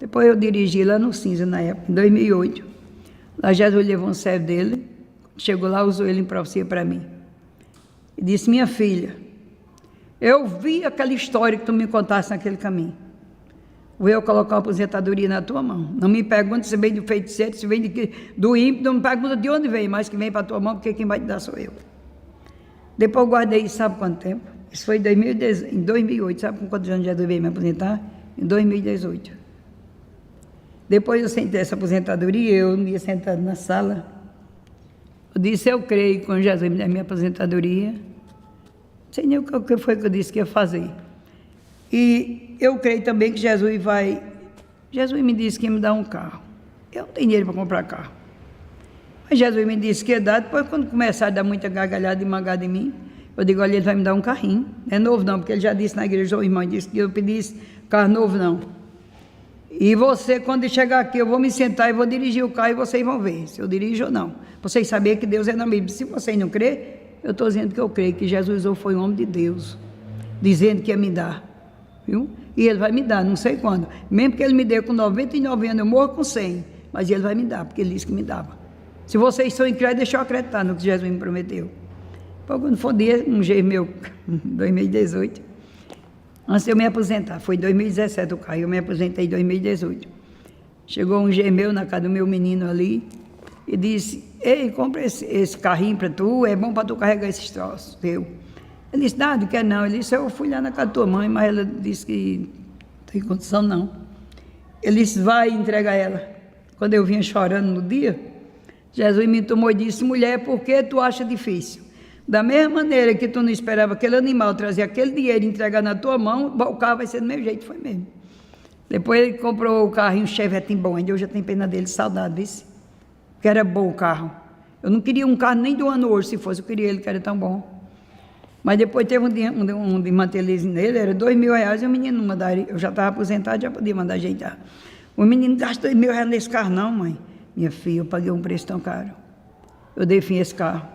Depois eu dirigi lá no Cinza, na época, em 2008. Lá Jesus levou um servo dele, chegou lá, usou ele em profecia para mim. E disse, minha filha, eu vi aquela história que tu me contaste naquele caminho. Vou eu colocar uma aposentadoria na tua mão. Não me pergunte se vem do feiticeiro, se vem do ímpio, não me pergunta de onde vem, mas que vem para a tua mão, porque quem vai te dar sou eu. Depois eu guardei isso, sabe quanto tempo? Isso foi em 2008, sabe com quantos anos Jesus veio me aposentar? Em 2018. Depois eu sentei essa aposentadoria, eu um dia sentado na sala, eu disse, eu creio, quando Jesus me der minha aposentadoria, não sei nem o que foi que eu disse que ia fazer. E eu creio também que Jesus me disse que ia me dar um carro. Eu não tenho dinheiro para comprar carro. Mas Jesus me disse que ia dar, depois quando começar a dar muita gargalhada e mangada em mim, eu digo, olha, ele vai me dar um carrinho. Não é novo não, porque ele já disse na igreja, o irmão disse que eu pedisse carro novo não. E você, quando chegar aqui, eu vou me sentar e vou dirigir o carro e vocês vão ver se eu dirijo ou não. Vocês saberem que Deus é na Bíblia. Se vocês não crêem, eu estou dizendo que eu creio que Jesus foi um homem de Deus, dizendo que ia me dar. Viu? E ele vai me dar, não sei quando. Mesmo que ele me dê com 99 anos, eu morro com 100. Mas ele vai me dar, porque ele disse que me dava. Se vocês são incrédulos, deixa eu acreditar no que Jesus me prometeu. Quando for dia, um jeito meu, 2018, antes de eu me aposentar, foi em 2017 o carro, eu me aposentei em 2018. Chegou um gemeu na casa do meu menino ali e disse, ei, compra esse carrinho para tu, é bom para tu carregar esses troços teu. Ele disse, não quer não. Ele disse, eu fui lá na casa da tua mãe, mas ela disse que não tem condição não. Ele disse, vai entregar ela. Quando eu vinha chorando no dia, Jesus me tomou e disse, mulher, por que tu acha difícil? Da mesma maneira que tu não esperava aquele animal trazer aquele dinheiro e entregar na tua mão, o carro vai ser do mesmo jeito, foi mesmo. Depois ele comprou o carrinho Chevette bom, ainda eu já tenho pena dele, saudade, viu? Que era bom o carro. Eu não queria um carro nem do ano hoje, se fosse, eu queria ele, que era tão bom. Mas depois teve um de mantelize nele, era R$2.000, e o menino não mandaria, eu já estava aposentado, já podia mandar ajeitar. O menino gastou R$2.000 nesse carro não, mãe. Minha filha, eu paguei um preço tão caro. Eu dei fim a esse carro.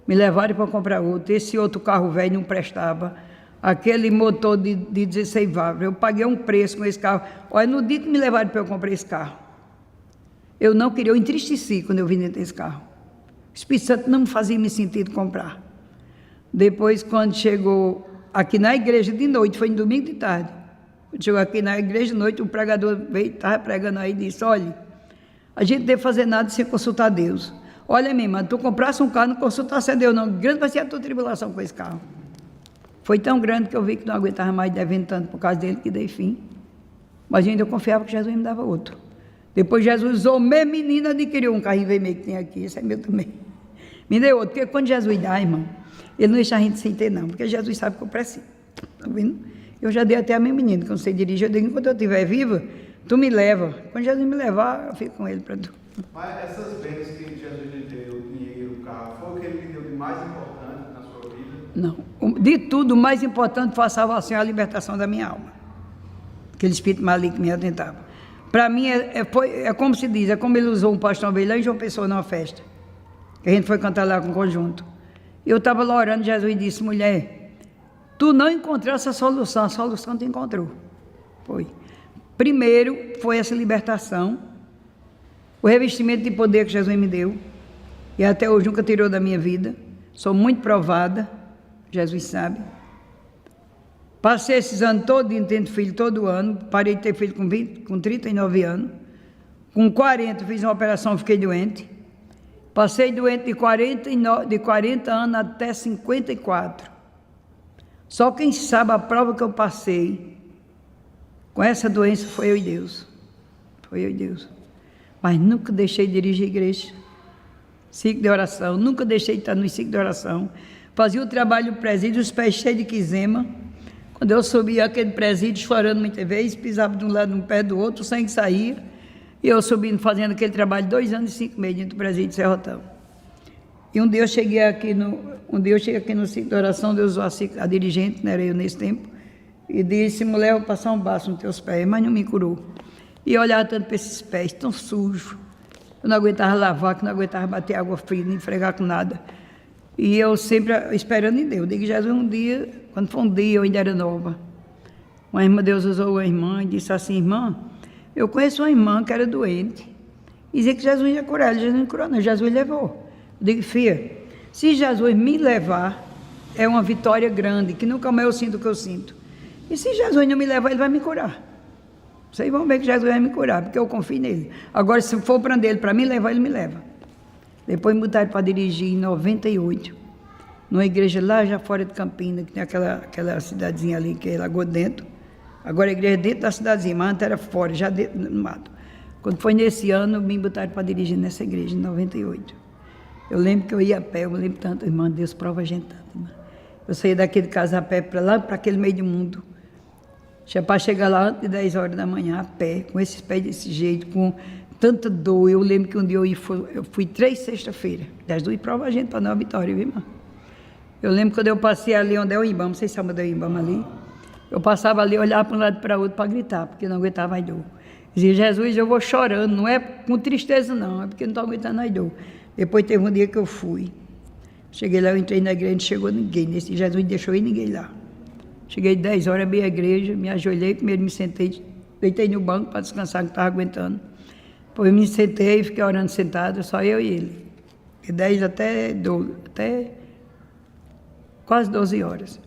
Me levaram para comprar outro. Esse outro carro velho não prestava. Aquele motor de 16 válvulas. Eu paguei um preço com esse carro. Olha, no dia que me levaram para eu comprar esse carro, eu não queria, eu entristeci quando eu vim dentro desse carro. O Espírito Santo não me fazia me sentir de comprar. Depois, quando chegou aqui na igreja de noite, foi em domingo de tarde, quando chegou aqui na igreja de noite, o pregador veio, estava pregando aí e disse, olha, a gente não deve fazer nada sem consultar Deus. Olha, minha irmã, tu comprasse um carro, não consultasse a Deus, não. Grande vai ser a tua tribulação com esse carro. Foi tão grande que eu vi que não aguentava mais devendo tanto por causa dele que dei fim. Mas ainda eu confiava que Jesus me dava outro. Depois Jesus usou, minha menina adquiriu um carrinho vermelho que tem aqui, esse é meu também. Me deu outro, porque quando Jesus dá, irmão, ele não deixa a gente sem ter não, porque Jesus sabe que eu preciso. Tá vendo? Eu já dei até a minha menina, que eu não sei dirigir, eu digo, enquanto eu estiver viva, tu me leva. Quando Jesus me levar, eu fico com ele para tu. Mas essas bênçãos que Jesus lhe deu, o dinheiro, o carro, foi o que ele lhe deu de mais importante na sua vida? Não. De tudo, o mais importante foi a salvação e a libertação da minha alma. Aquele espírito maligno que me atentava. Para mim, é como se diz, é como ele usou um pastor uma vez lá em João Pessoa, numa festa. Que a gente foi cantar lá com o conjunto. Eu estava lá orando, Jesus disse, mulher, tu não encontraste a solução tu encontrou. Foi. Primeiro, foi essa libertação. O revestimento de poder que Jesus me deu, e até hoje nunca tirou da minha vida, sou muito provada, Jesus sabe. Passei esses anos todos tendo filho todo ano, parei de ter filho com 39 anos, com 40 fiz uma operação, fiquei doente, passei doente de 40 anos até 54. Só quem sabe a prova que eu passei com essa doença foi eu e Deus, foi eu e Deus. Mas nunca deixei de dirigir a igreja, ciclo de oração, nunca deixei de estar no ciclo de oração. Fazia o trabalho do presídio, os pés cheios de quizema. Quando eu subia aquele presídio, chorando muitas vezes, pisava de um lado, no pé do outro, o sangue saía. E eu subindo, fazendo aquele trabalho 2 anos e 5 meses dentro do presídio de Serrotão. E um dia eu cheguei aqui no ciclo de oração, Deus usou a dirigente, não era eu nesse tempo, e disse, mulher, eu vou passar um bastão nos teus pés, mas não me curou. E eu olhava tanto para esses pés, tão sujos. Eu não aguentava lavar, que não aguentava bater água fria, nem fregar com nada. E eu sempre esperando em Deus. Eu digo, Jesus, um dia, quando foi um dia, eu ainda era nova. Uma irmã, Deus usou uma irmã e disse assim, irmã, eu conheço uma irmã que era doente. E dizia que Jesus ia curar ela. Jesus não curou, não. Jesus levou. Eu digo, filha, se Jesus me levar, é uma vitória grande, que nunca mais eu sinto o que eu sinto. E se Jesus não me levar, ele vai me curar. Vocês vão ver que Jesus vai me curar, porque eu confio nele. Agora, se for para ele para me levar, ele me leva. Depois me botaram para dirigir em 98. numa igreja lá já fora de Campina, que tem aquela cidadezinha ali que é Lagoa Dentro. Agora a igreja é dentro da cidadezinha, mas antes era fora, já dentro no mato. Quando foi nesse ano, me botaram para dirigir nessa igreja, em 98. Eu lembro que eu ia a pé, eu lembro tanto, irmã, Deus prova a gente tanto, irmã. Eu saía daqui de casa a pé para lá, para aquele meio do mundo. Já para chegar lá antes de 10 horas da manhã, a pé, com esses pés desse jeito, com tanta dor. Eu lembro que um dia eu fui 3 sexta-feiras. Das 2 prova a gente para dar uma vitória, viu, irmã? Eu lembro quando eu passei ali onde é o Ibama, vocês sabem onde é o Ibama ali? Eu passava ali, olhava para um lado e para o outro para gritar, porque não aguentava a dor. Dizia, Jesus, eu vou chorando, não é com tristeza não, é porque não estou aguentando a dor. Depois teve um dia que eu fui. Cheguei lá, eu entrei na igreja, não chegou ninguém. Nesse Jesus não deixou ir ninguém lá. Cheguei 10 horas, abri a igreja, me ajoelhei, primeiro me sentei, deitei no banco para descansar, que não estava aguentando. Depois me sentei, fiquei orando sentado, só eu e ele. De 10 até quase 12 horas.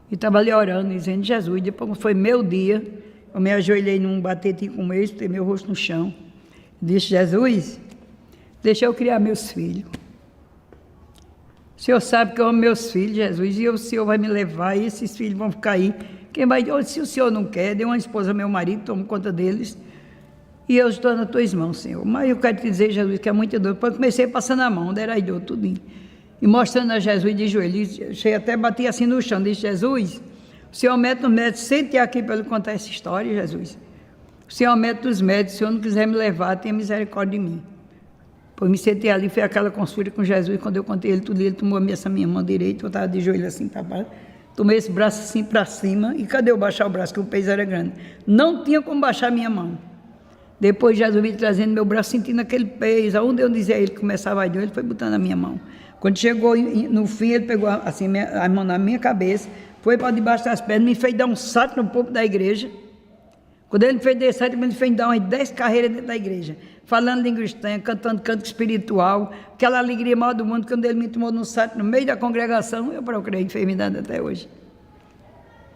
E estava ali orando, dizendo, Jesus, depois foi meu dia, eu me ajoelhei num batetinho como esse, botei meu rosto no chão. Disse, Jesus, deixa eu criar meus filhos. O Senhor sabe que eu amo meus filhos, Jesus, e o Senhor vai me levar, e esses filhos vão ficar aí. Quem vai, se o Senhor não quer, dê uma esposa ao meu marido, tomo conta deles, e eu estou nas tuas mãos, Senhor. Mas eu quero te dizer, Jesus, que é muita dor. Depois comecei passando a mão, era dor, tudinho. E mostrando a Jesus de joelhos, cheguei até bati assim no chão, disse, Jesus, o Senhor mete nos médicos, sente aqui para eu contar essa história, Jesus. O Senhor mete nos médicos, se o Senhor não quiser me levar, tenha misericórdia de mim. Pois me sentei ali, foi aquela consulta com Jesus, quando eu contei ele tudo, ele tomou essa minha mão direita, eu estava de joelho assim, tomei esse braço assim para cima, e cadê eu baixar o braço, que o peso era grande? Não tinha como baixar a minha mão. Depois Jesus me trazendo meu braço, sentindo aquele peso, aonde eu dizia a ele que começava a dor, ele foi botando a minha mão. Quando chegou no fim, ele pegou assim, a mão na minha cabeça, foi para debaixo das pernas, me fez dar um salto no povo da igreja. Quando ele me fez descer, ele me fez dar umas 10 carreiras dentro da igreja, falando língua estranha, cantando canto espiritual, aquela alegria maior do mundo. Quando ele me tomou no salto no meio da congregação, eu procurei enfermidade até hoje.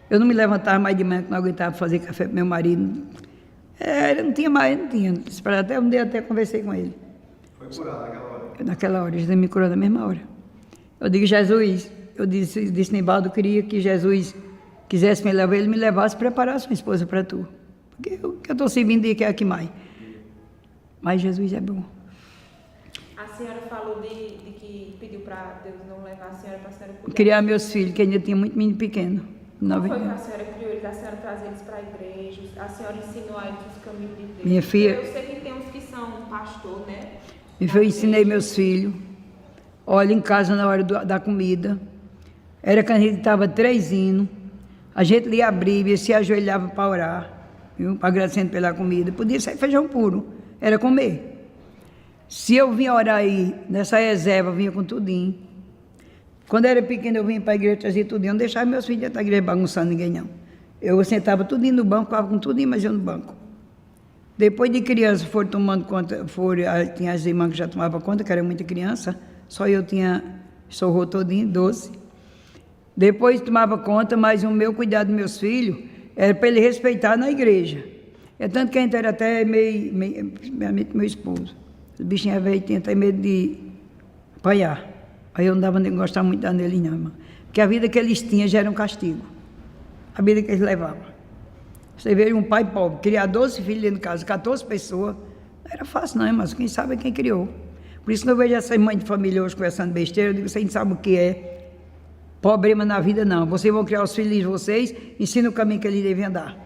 Eu não me levantava mais de manhã, que não aguentava fazer café para meu marido. Não tinha mais, não tinha. Até um dia até conversei com ele. Foi curado naquela hora? Naquela hora, Jesus me curou na mesma hora. Eu digo, Jesus, eu disse Nibaldo, eu queria que Jesus quisesse me levar, ele me levasse e preparasse uma esposa para tu. Porque eu estou servindo de que é aqui mais. Mas Jesus é bom. A senhora falou de que pediu para Deus não levar a senhora para a senhora cuidar. Criar meus filhos, que ainda tinha muito menino pequeno. Como foi que a senhora criou eles? A senhora trazia eles para a igreja? A senhora ensinou a eles os caminhos de Deus? Minha filha... Eu sei que tem uns que são pastor, né? Eu ensinei meus filhos. Olha, em casa na hora da comida. Era quando a gente estava 3 hinos. A gente lia a Bíblia, se ajoelhava para orar. Viu? Agradecendo pela comida. Podia ser feijão puro. Era comer. Se eu vinha orar aí, nessa reserva, eu vinha com tudinho. Quando eu era pequeno, eu vinha para a igreja, trazia tudinho. Eu não deixava meus filhos dentro da igreja bagunçando ninguém, não. Eu sentava tudinho no banco, ficava com tudinho, mas eu no banco. Depois de criança, foram tomando conta, tinha as irmãs que já tomavam conta, que era muita criança, só eu tinha, sorrou todinho, 12. Depois tomava conta, mas o meu cuidado dos meus filhos era para ele respeitar na igreja. É tanto que a gente era até meu esposo. O bichinho velho tinha até medo de apanhar. Aí eu não dava nem gostar muito dele, não, irmã. Porque a vida que eles tinham já era um castigo. A vida que eles levavam. Você vê um pai pobre, criar 12 filhos dentro de casa, 14 pessoas, não era fácil não, mas quem sabe é quem criou. Por isso que eu vejo essas mães de família hoje conversando besteira, eu digo, vocês não sabem o que é problema na vida, não. Vocês vão criar os filhos de vocês, ensina o caminho que eles devem andar.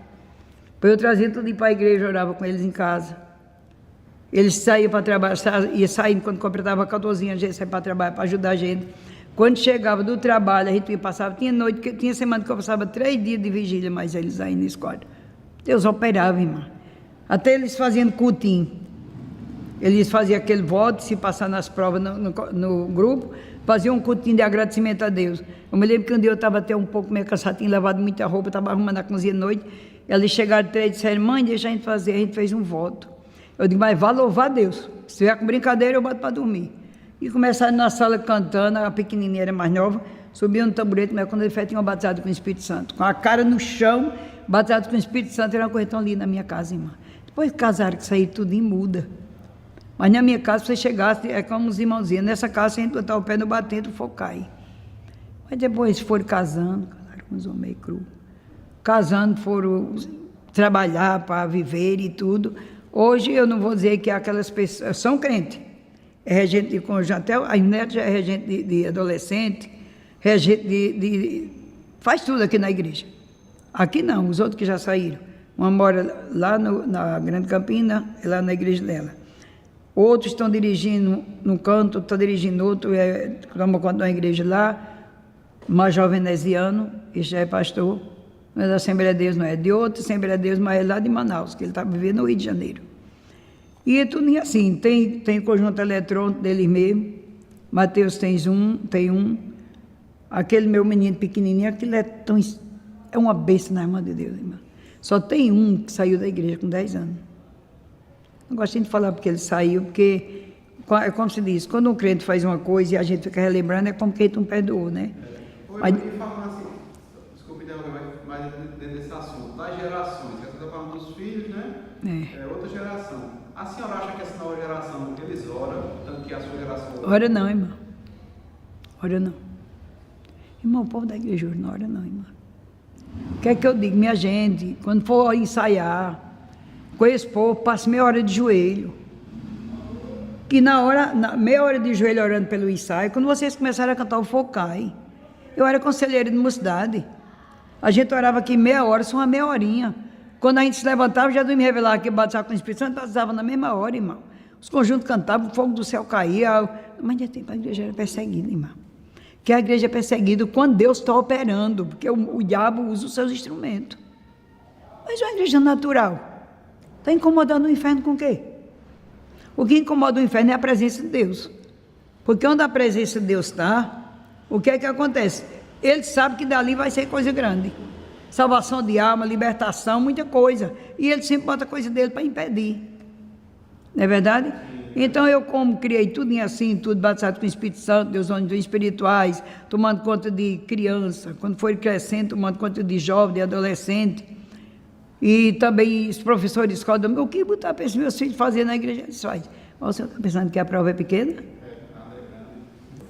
Eu trazia tudo para a igreja, orava com eles em casa. Eles saíam para trabalhar, ia saindo quando completava 14 anos, a gente saía para trabalhar, para ajudar a gente. Quando chegava do trabalho, a gente passava, tinha semana que eu passava 3 dias de vigília, mas eles aí na escola. Deus operava, irmã. Até eles faziam cultinho. Eles faziam aquele voto, se passar nas provas no grupo, faziam um cultinho de agradecimento a Deus. Eu me lembro que um dia eu estava até um pouco meio cansado, tinha lavado muita roupa, estava arrumando a cozinha de noite. Eles chegaram 3 e disseram, mãe, deixa a gente fazer. A gente fez um voto. Eu digo, mas vá louvar a Deus. Se tiver com brincadeira, eu boto para dormir. E começaram na sala cantando, a pequenininha era mais nova, subia no tamborete, mas quando ele fez, tinha batizado com o Espírito Santo. Com a cara no chão, batizado com o Espírito Santo, era uma coisa tão linda na minha casa, irmã. Depois que casaram, que sair tudo em muda. Mas na minha casa, se você chegasse, é como os irmãozinhos, nessa casa, se a gente botar o pé no batente, o fogo cai. Mas depois foram casaram com os homens meio cru. Casando, foram trabalhar para viver e tudo. Hoje eu não vou dizer que aquelas pessoas são crentes. É regente de conjunto, até a neta já é regente de adolescente, regente faz tudo aqui na igreja. Aqui não, os outros que já saíram. Uma mora lá na Grande Campina, lá na igreja dela. Outros estão dirigindo num canto, estão dirigindo outro, toma conta de uma igreja lá, Major Veneziano, que já é pastor, não é da Assembleia de Deus, não é de outra Assembleia de Deus, mas é lá de Manaus, que ele está vivendo no Rio de Janeiro. E é tudo assim, tem conjunto eletrônico dele mesmo, Mateus tem um, aquele meu menino pequenininho, aquele é uma bênção na irmã de Deus, irmã. Só tem um que saiu da igreja com 10 anos. Não gosto de falar porque ele saiu, porque é como se diz, quando um crente faz uma coisa e a gente fica relembrando, é como que ele não perdoou, né? Mas falando assim, desculpe mas dentro desse assunto, das gerações, você está falando dos filhos, né? É outra geração. A senhora acha que essa nova geração, eles oram, tanto que a sua geração... Ora não, irmão. Ora não. Irmão, o povo da igreja hoje não ora não, irmão. O que é que eu digo? Minha gente, quando for ensaiar, com esse povo, passe meia hora de joelho. Que meia hora de joelho orando pelo ensaio, quando vocês começaram a cantar o fogo cai. Eu era conselheira de mocidade. A gente orava aqui meia hora, só uma meia horinha. Quando a gente se levantava, já me revelava que batizava com o Espírito Santo, batizava na mesma hora, irmão. Os conjuntos cantavam, o fogo do céu caía. Mas a igreja era perseguida, irmão. Que a igreja é perseguida quando Deus está operando, porque o diabo usa os seus instrumentos. Mas uma igreja natural está incomodando o inferno com o quê? O que incomoda o inferno é a presença de Deus. Porque onde a presença de Deus está, o que é que acontece? Ele sabe que dali vai ser coisa grande. Salvação de alma, libertação, muita coisa. E ele sempre bota a coisa dele para impedir. Não é verdade? Então eu, como criei tudo em assim, tudo batizado com o Espírito Santo, Deus onde espirituais, tomando conta de criança, quando foi crescendo, tomando conta de jovem, de adolescente. E também os professores de escola, o que botar para esses meus filhos fazer na igreja? Eles fazem. O senhor está pensando que a prova é pequena?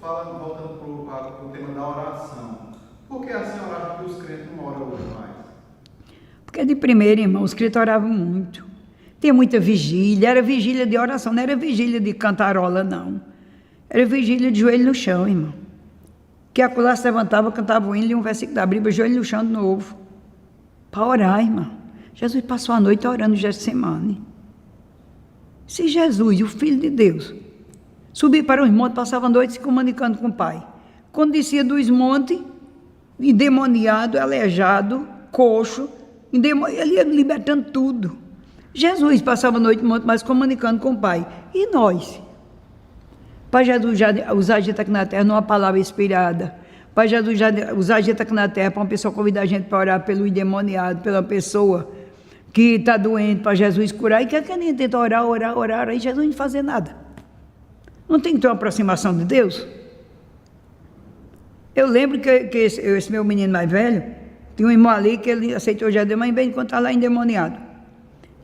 Voltando para o tema da oração. Por que a senhora acha que os crentes não oram hoje mais? Porque de primeiro, irmão, os crentes oravam muito. Tinha muita vigília, era vigília de oração, não era vigília de cantarola, não. Era vigília de joelho no chão, irmão. Que a coluna se levantava, cantava o hino e um versículo da Bíblia, joelho no chão de novo. Para orar, irmão. Jesus passou a noite orando no Getsemane. Se Jesus, o Filho de Deus, subia para os montes, passava a noite se comunicando com o Pai. Quando descia dos montes, endemoniado, aleijado, coxo, ele ia libertando tudo. Jesus passava a noite no monte, mas comunicando com o Pai. E nós? Para Jesus já usar a gente aqui na terra numa palavra inspirada. Para Jesus já usar a gente aqui na terra para uma pessoa convidar a gente para orar pelo endemoniado, pela pessoa que está doente, para Jesus curar. E que a gente tenta orar, e Jesus não fazer nada. Não tem que ter uma aproximação de Deus? Eu lembro que esse meu menino mais velho, tinha um irmão ali que ele aceitou já Deus, mas bem enquanto estava lá endemoniado.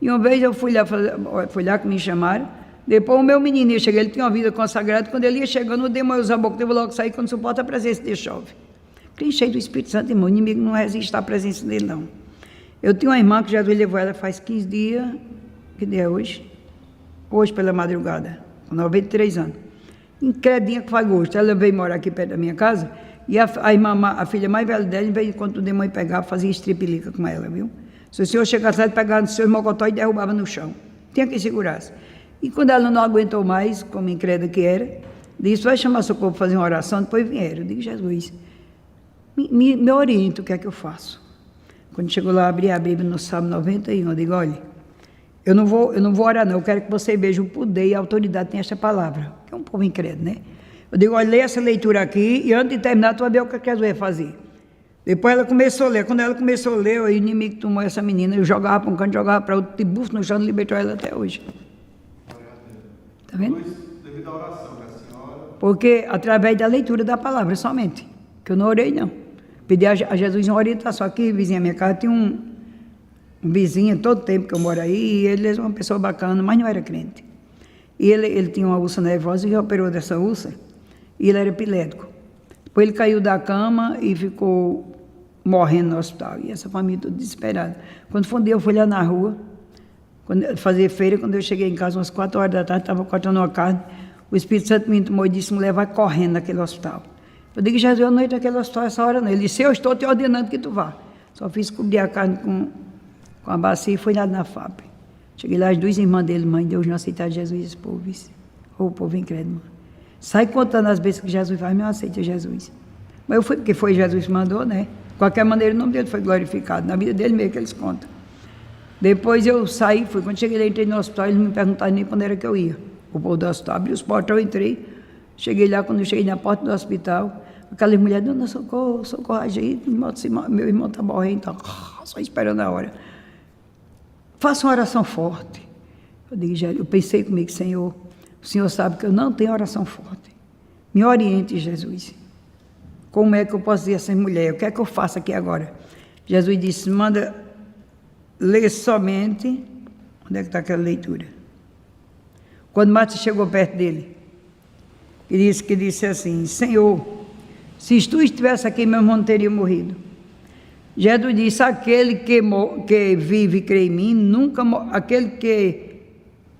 E uma vez eu fui lá que me chamaram, depois o meu menino ia chegar, ele tinha uma vida consagrada, quando ele ia chegando, o demônio usava a boca, teve logo sair, quando suporta a presença dele chove. Quem cheio do Espírito Santo, irmão, o inimigo não resiste à presença dele, não. Eu tinha uma irmã que Jesus levou ela faz 15 dias, que dia é hoje? Hoje pela madrugada, com 93 anos. Incredinha que faz gosto. Ela veio morar aqui perto da minha casa, e a irmã, a filha mais velha dela, em vez de quando o demônio pegava, fazia estripilica com ela, viu? Se o senhor chegasse lá, pegava no seu mocotó e derrubava no chão. Tinha que segurasse. E quando ela não aguentou mais, como incrédula que era, disse, vai chamar seu povo para fazer uma oração, depois vieram. Eu digo, Jesus, me orienta o que é que eu faço. Quando chegou lá, abri a Bíblia no Salmo 91, eu digo, olha, eu não vou orar não, eu quero que você veja o poder e a autoridade que tem esta palavra, que é um povo incrédulo, né? Eu digo, olha, lê essa leitura aqui, e antes de terminar, tu vai ver o que Jesus vai fazer. Depois ela começou a ler, quando ela começou a ler, o inimigo tomou essa menina, eu jogava para um canto, jogava para outro, de bufo no chão, libertou ela até hoje. Está vendo? Devido à oração da senhora. Porque através da leitura da palavra somente, que eu não orei não. Pedi a Jesus uma orientação. Aqui, vizinha minha casa, tinha um vizinho, todo tempo que eu moro aí, e ele é uma pessoa bacana, mas não era crente. E ele tinha uma úlcera nervosa e operou dessa úlcera, e ele era epilético. Depois ele caiu da cama e ficou morrendo no hospital. E essa família toda desesperada. Quando foi um dia, eu fui lá na rua, fazer feira. Quando eu cheguei em casa, umas 4 horas da tarde, estava cortando uma carne. O Espírito Santo me tomou e disse: mulher, vai correndo naquele hospital. Eu digo: Jesus, eu não entro naquele hospital essa hora não. Ele disse: eu estou te ordenando que tu vá. Só fiz cobrir a carne com a bacia e fui lá na FAP. Cheguei lá, as 2 irmãs dele: mãe, Deus não aceitar Jesus, esse povo. Ô, povo incrédulo. Sai contando as vezes que Jesus faz, não aceita Jesus. Mas eu fui porque foi Jesus que mandou, né? De qualquer maneira, o nome dele foi glorificado. Na vida dele mesmo que eles contam. Depois eu saí, fui. Quando cheguei lá, entrei no hospital, eles não me perguntaram nem quando era que eu ia. O povo do hospital abriu os portões, eu entrei. Cheguei lá, quando eu cheguei na porta do hospital, aquela mulher: dona, socorro, socorro a gente, meu irmão está morrendo, tá só esperando a hora. Faça uma oração forte. Eu digo: eu pensei comigo: Senhor, o Senhor sabe que eu não tenho oração forte. Me oriente, Jesus. Como é que eu posso dizer a essa mulher? O que é que eu faço aqui agora? Jesus disse: manda ler somente. Onde é que está aquela leitura? Quando Marta chegou perto dele, ele disse assim: Senhor, se tu estivesse aqui, meu irmão não teria morrido. Jesus disse: aquele que vive e crê em mim, aquele que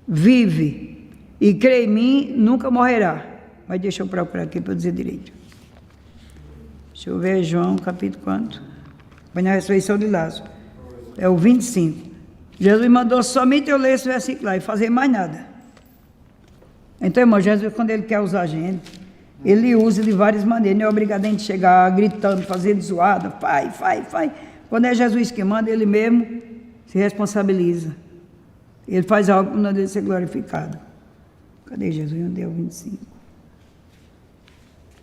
vive e crê em mim, nunca morrerá. Mas deixa eu procurar aqui para eu dizer direito. Deixa eu ver, João, capítulo quanto? Foi na ressurreição de Lázaro. É o 25. Jesus mandou somente eu ler esse versículo lá e fazer mais nada. Então, irmão, Jesus, quando ele quer usar a gente, ele usa de várias maneiras. Não é obrigado a gente chegar gritando, fazendo zoada, faz. Quando é Jesus que manda, ele mesmo se responsabiliza. Ele faz algo para o nome dele ser glorificado. Cadê Jesus? Onde é o 25?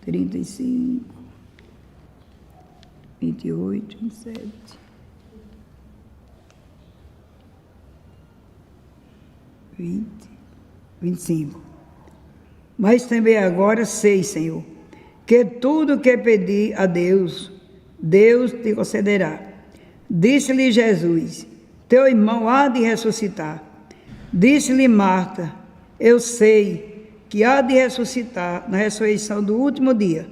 35, 28, 27. 20, 25. Mas também agora sei, Senhor, que tudo que pedir a Deus, Deus te concederá. Disse-lhe Jesus: teu irmão há de ressuscitar. Disse-lhe Marta: eu sei que há de ressuscitar na ressurreição do último dia.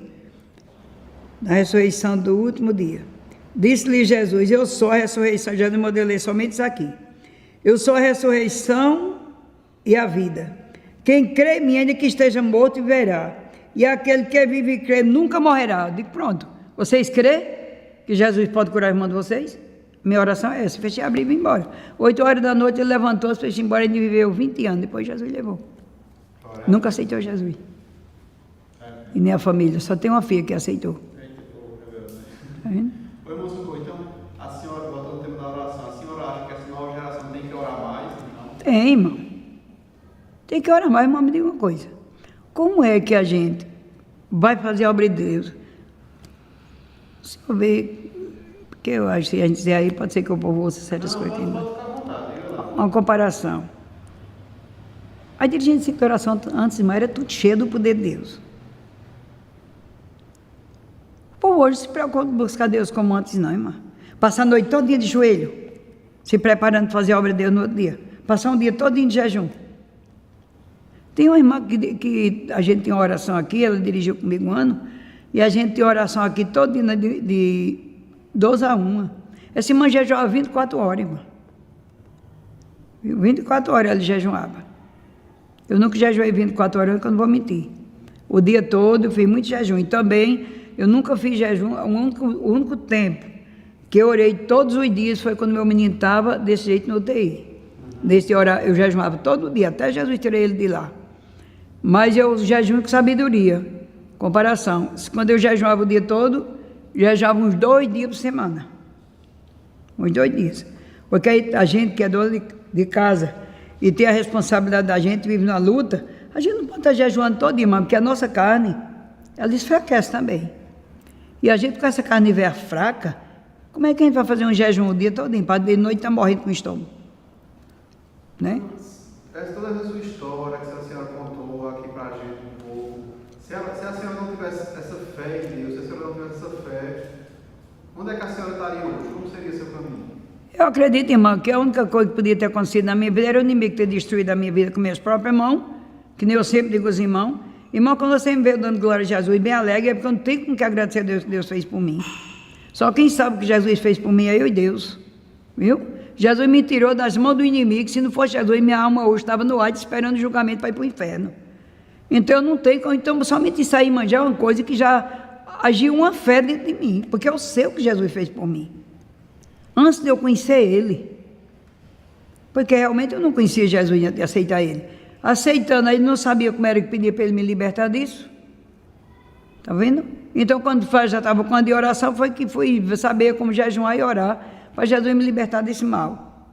Na ressurreição do último dia. Disse-lhe Jesus: eu sou a ressurreição. Já não modelei somente isso aqui. Eu sou a ressurreição e a vida. Quem crê em mim, ainda que esteja morto, viverá. E aquele que vive e crê nunca morrerá. Eu digo: pronto. Vocês crêem que Jesus pode curar o irmão de vocês? Minha oração é essa. Fechei, abri e vim embora. 8 horas da noite ele levantou-se, fechei embora. Ele viveu 20 anos. Depois Jesus levou. Nunca aceitou Jesus. E nem a família. Só tem uma filha que aceitou. Tá vendo? Oi, moço, então a senhora, voltando ao tema da oração, a senhora acha que essa nova geração tem que orar mais? Não? Tem, irmão. Tem que orar mais, mas me diga uma coisa. Como é que a gente vai fazer a obra de Deus? O senhor vê, porque eu acho que se a gente dizer aí, pode ser que o povo ouça certas coisas. Uma comparação. A dirigente de oração antes de mais era tudo cheio do poder de Deus. O povo hoje se preocupa em buscar Deus como antes não, irmã. Passar a noite todo dia de joelho, se preparando para fazer a obra de Deus no outro dia. Passar um dia todo dia de jejum. Tem uma irmã que a gente tem uma oração aqui, ela dirigiu comigo um ano, e a gente tem oração aqui todo dia de 12 a 1. Essa irmã jejuava 24 horas, irmã. 24 horas ela jejuava. Eu nunca jejuei 24 horas, porque eu não vou mentir. O dia todo eu fiz muito jejum. E também eu nunca fiz jejum. O único tempo que eu orei todos os dias foi quando meu menino estava desse jeito no UTI. Nesse horário eu jejuava todo dia, até Jesus tirei ele de lá. Mas eu jejum com sabedoria. Comparação. Quando eu jejuava o dia todo, jejuava uns 2 dias por semana. Uns 2 dias. Porque aí a gente que é dona de casa e tem a responsabilidade da gente, vive na luta, a gente não pode estar jejuando todo dia, porque a nossa carne, ela enfraquece também. E a gente com essa carne velha fraca, como é que a gente vai fazer um jejum o dia todo? Para de noite estar morrendo com o estômago. Né? Toda essa sua história que a senhora contou aqui para a gente um pouco, se a senhora não tivesse essa fé em Deus, se a senhora não tivesse essa fé, onde é que a senhora estaria hoje? Como seria seu caminho? Eu acredito, irmão, que a única coisa que podia ter acontecido na minha vida era o inimigo ter destruído a minha vida com minhas próprias mãos, que nem eu sempre digo aos irmãos, Irmão, quando você me vê dando glória a Jesus bem alegre, é porque eu não tenho com que agradecer a Deus que Deus fez por mim. Só quem sabe o que Jesus fez por mim é eu e Deus. Viu? Jesus me tirou das mãos do inimigo. Se não fosse Jesus, minha alma hoje estava no ar esperando o julgamento para ir para o inferno. Então eu não tenho, então somente isso aí, mano, já é uma coisa que já agiu uma fé dentro de mim, porque eu sei o que Jesus fez por mim. Antes de eu conhecer Ele, porque realmente eu não conhecia Jesus antes de aceitar Ele. Aceitando, aí não sabia como era que pedia para Ele me libertar disso. Está vendo? Então quando já estava com a de oração, foi que fui saber como jejuar e orar, para Jesus me libertar desse mal.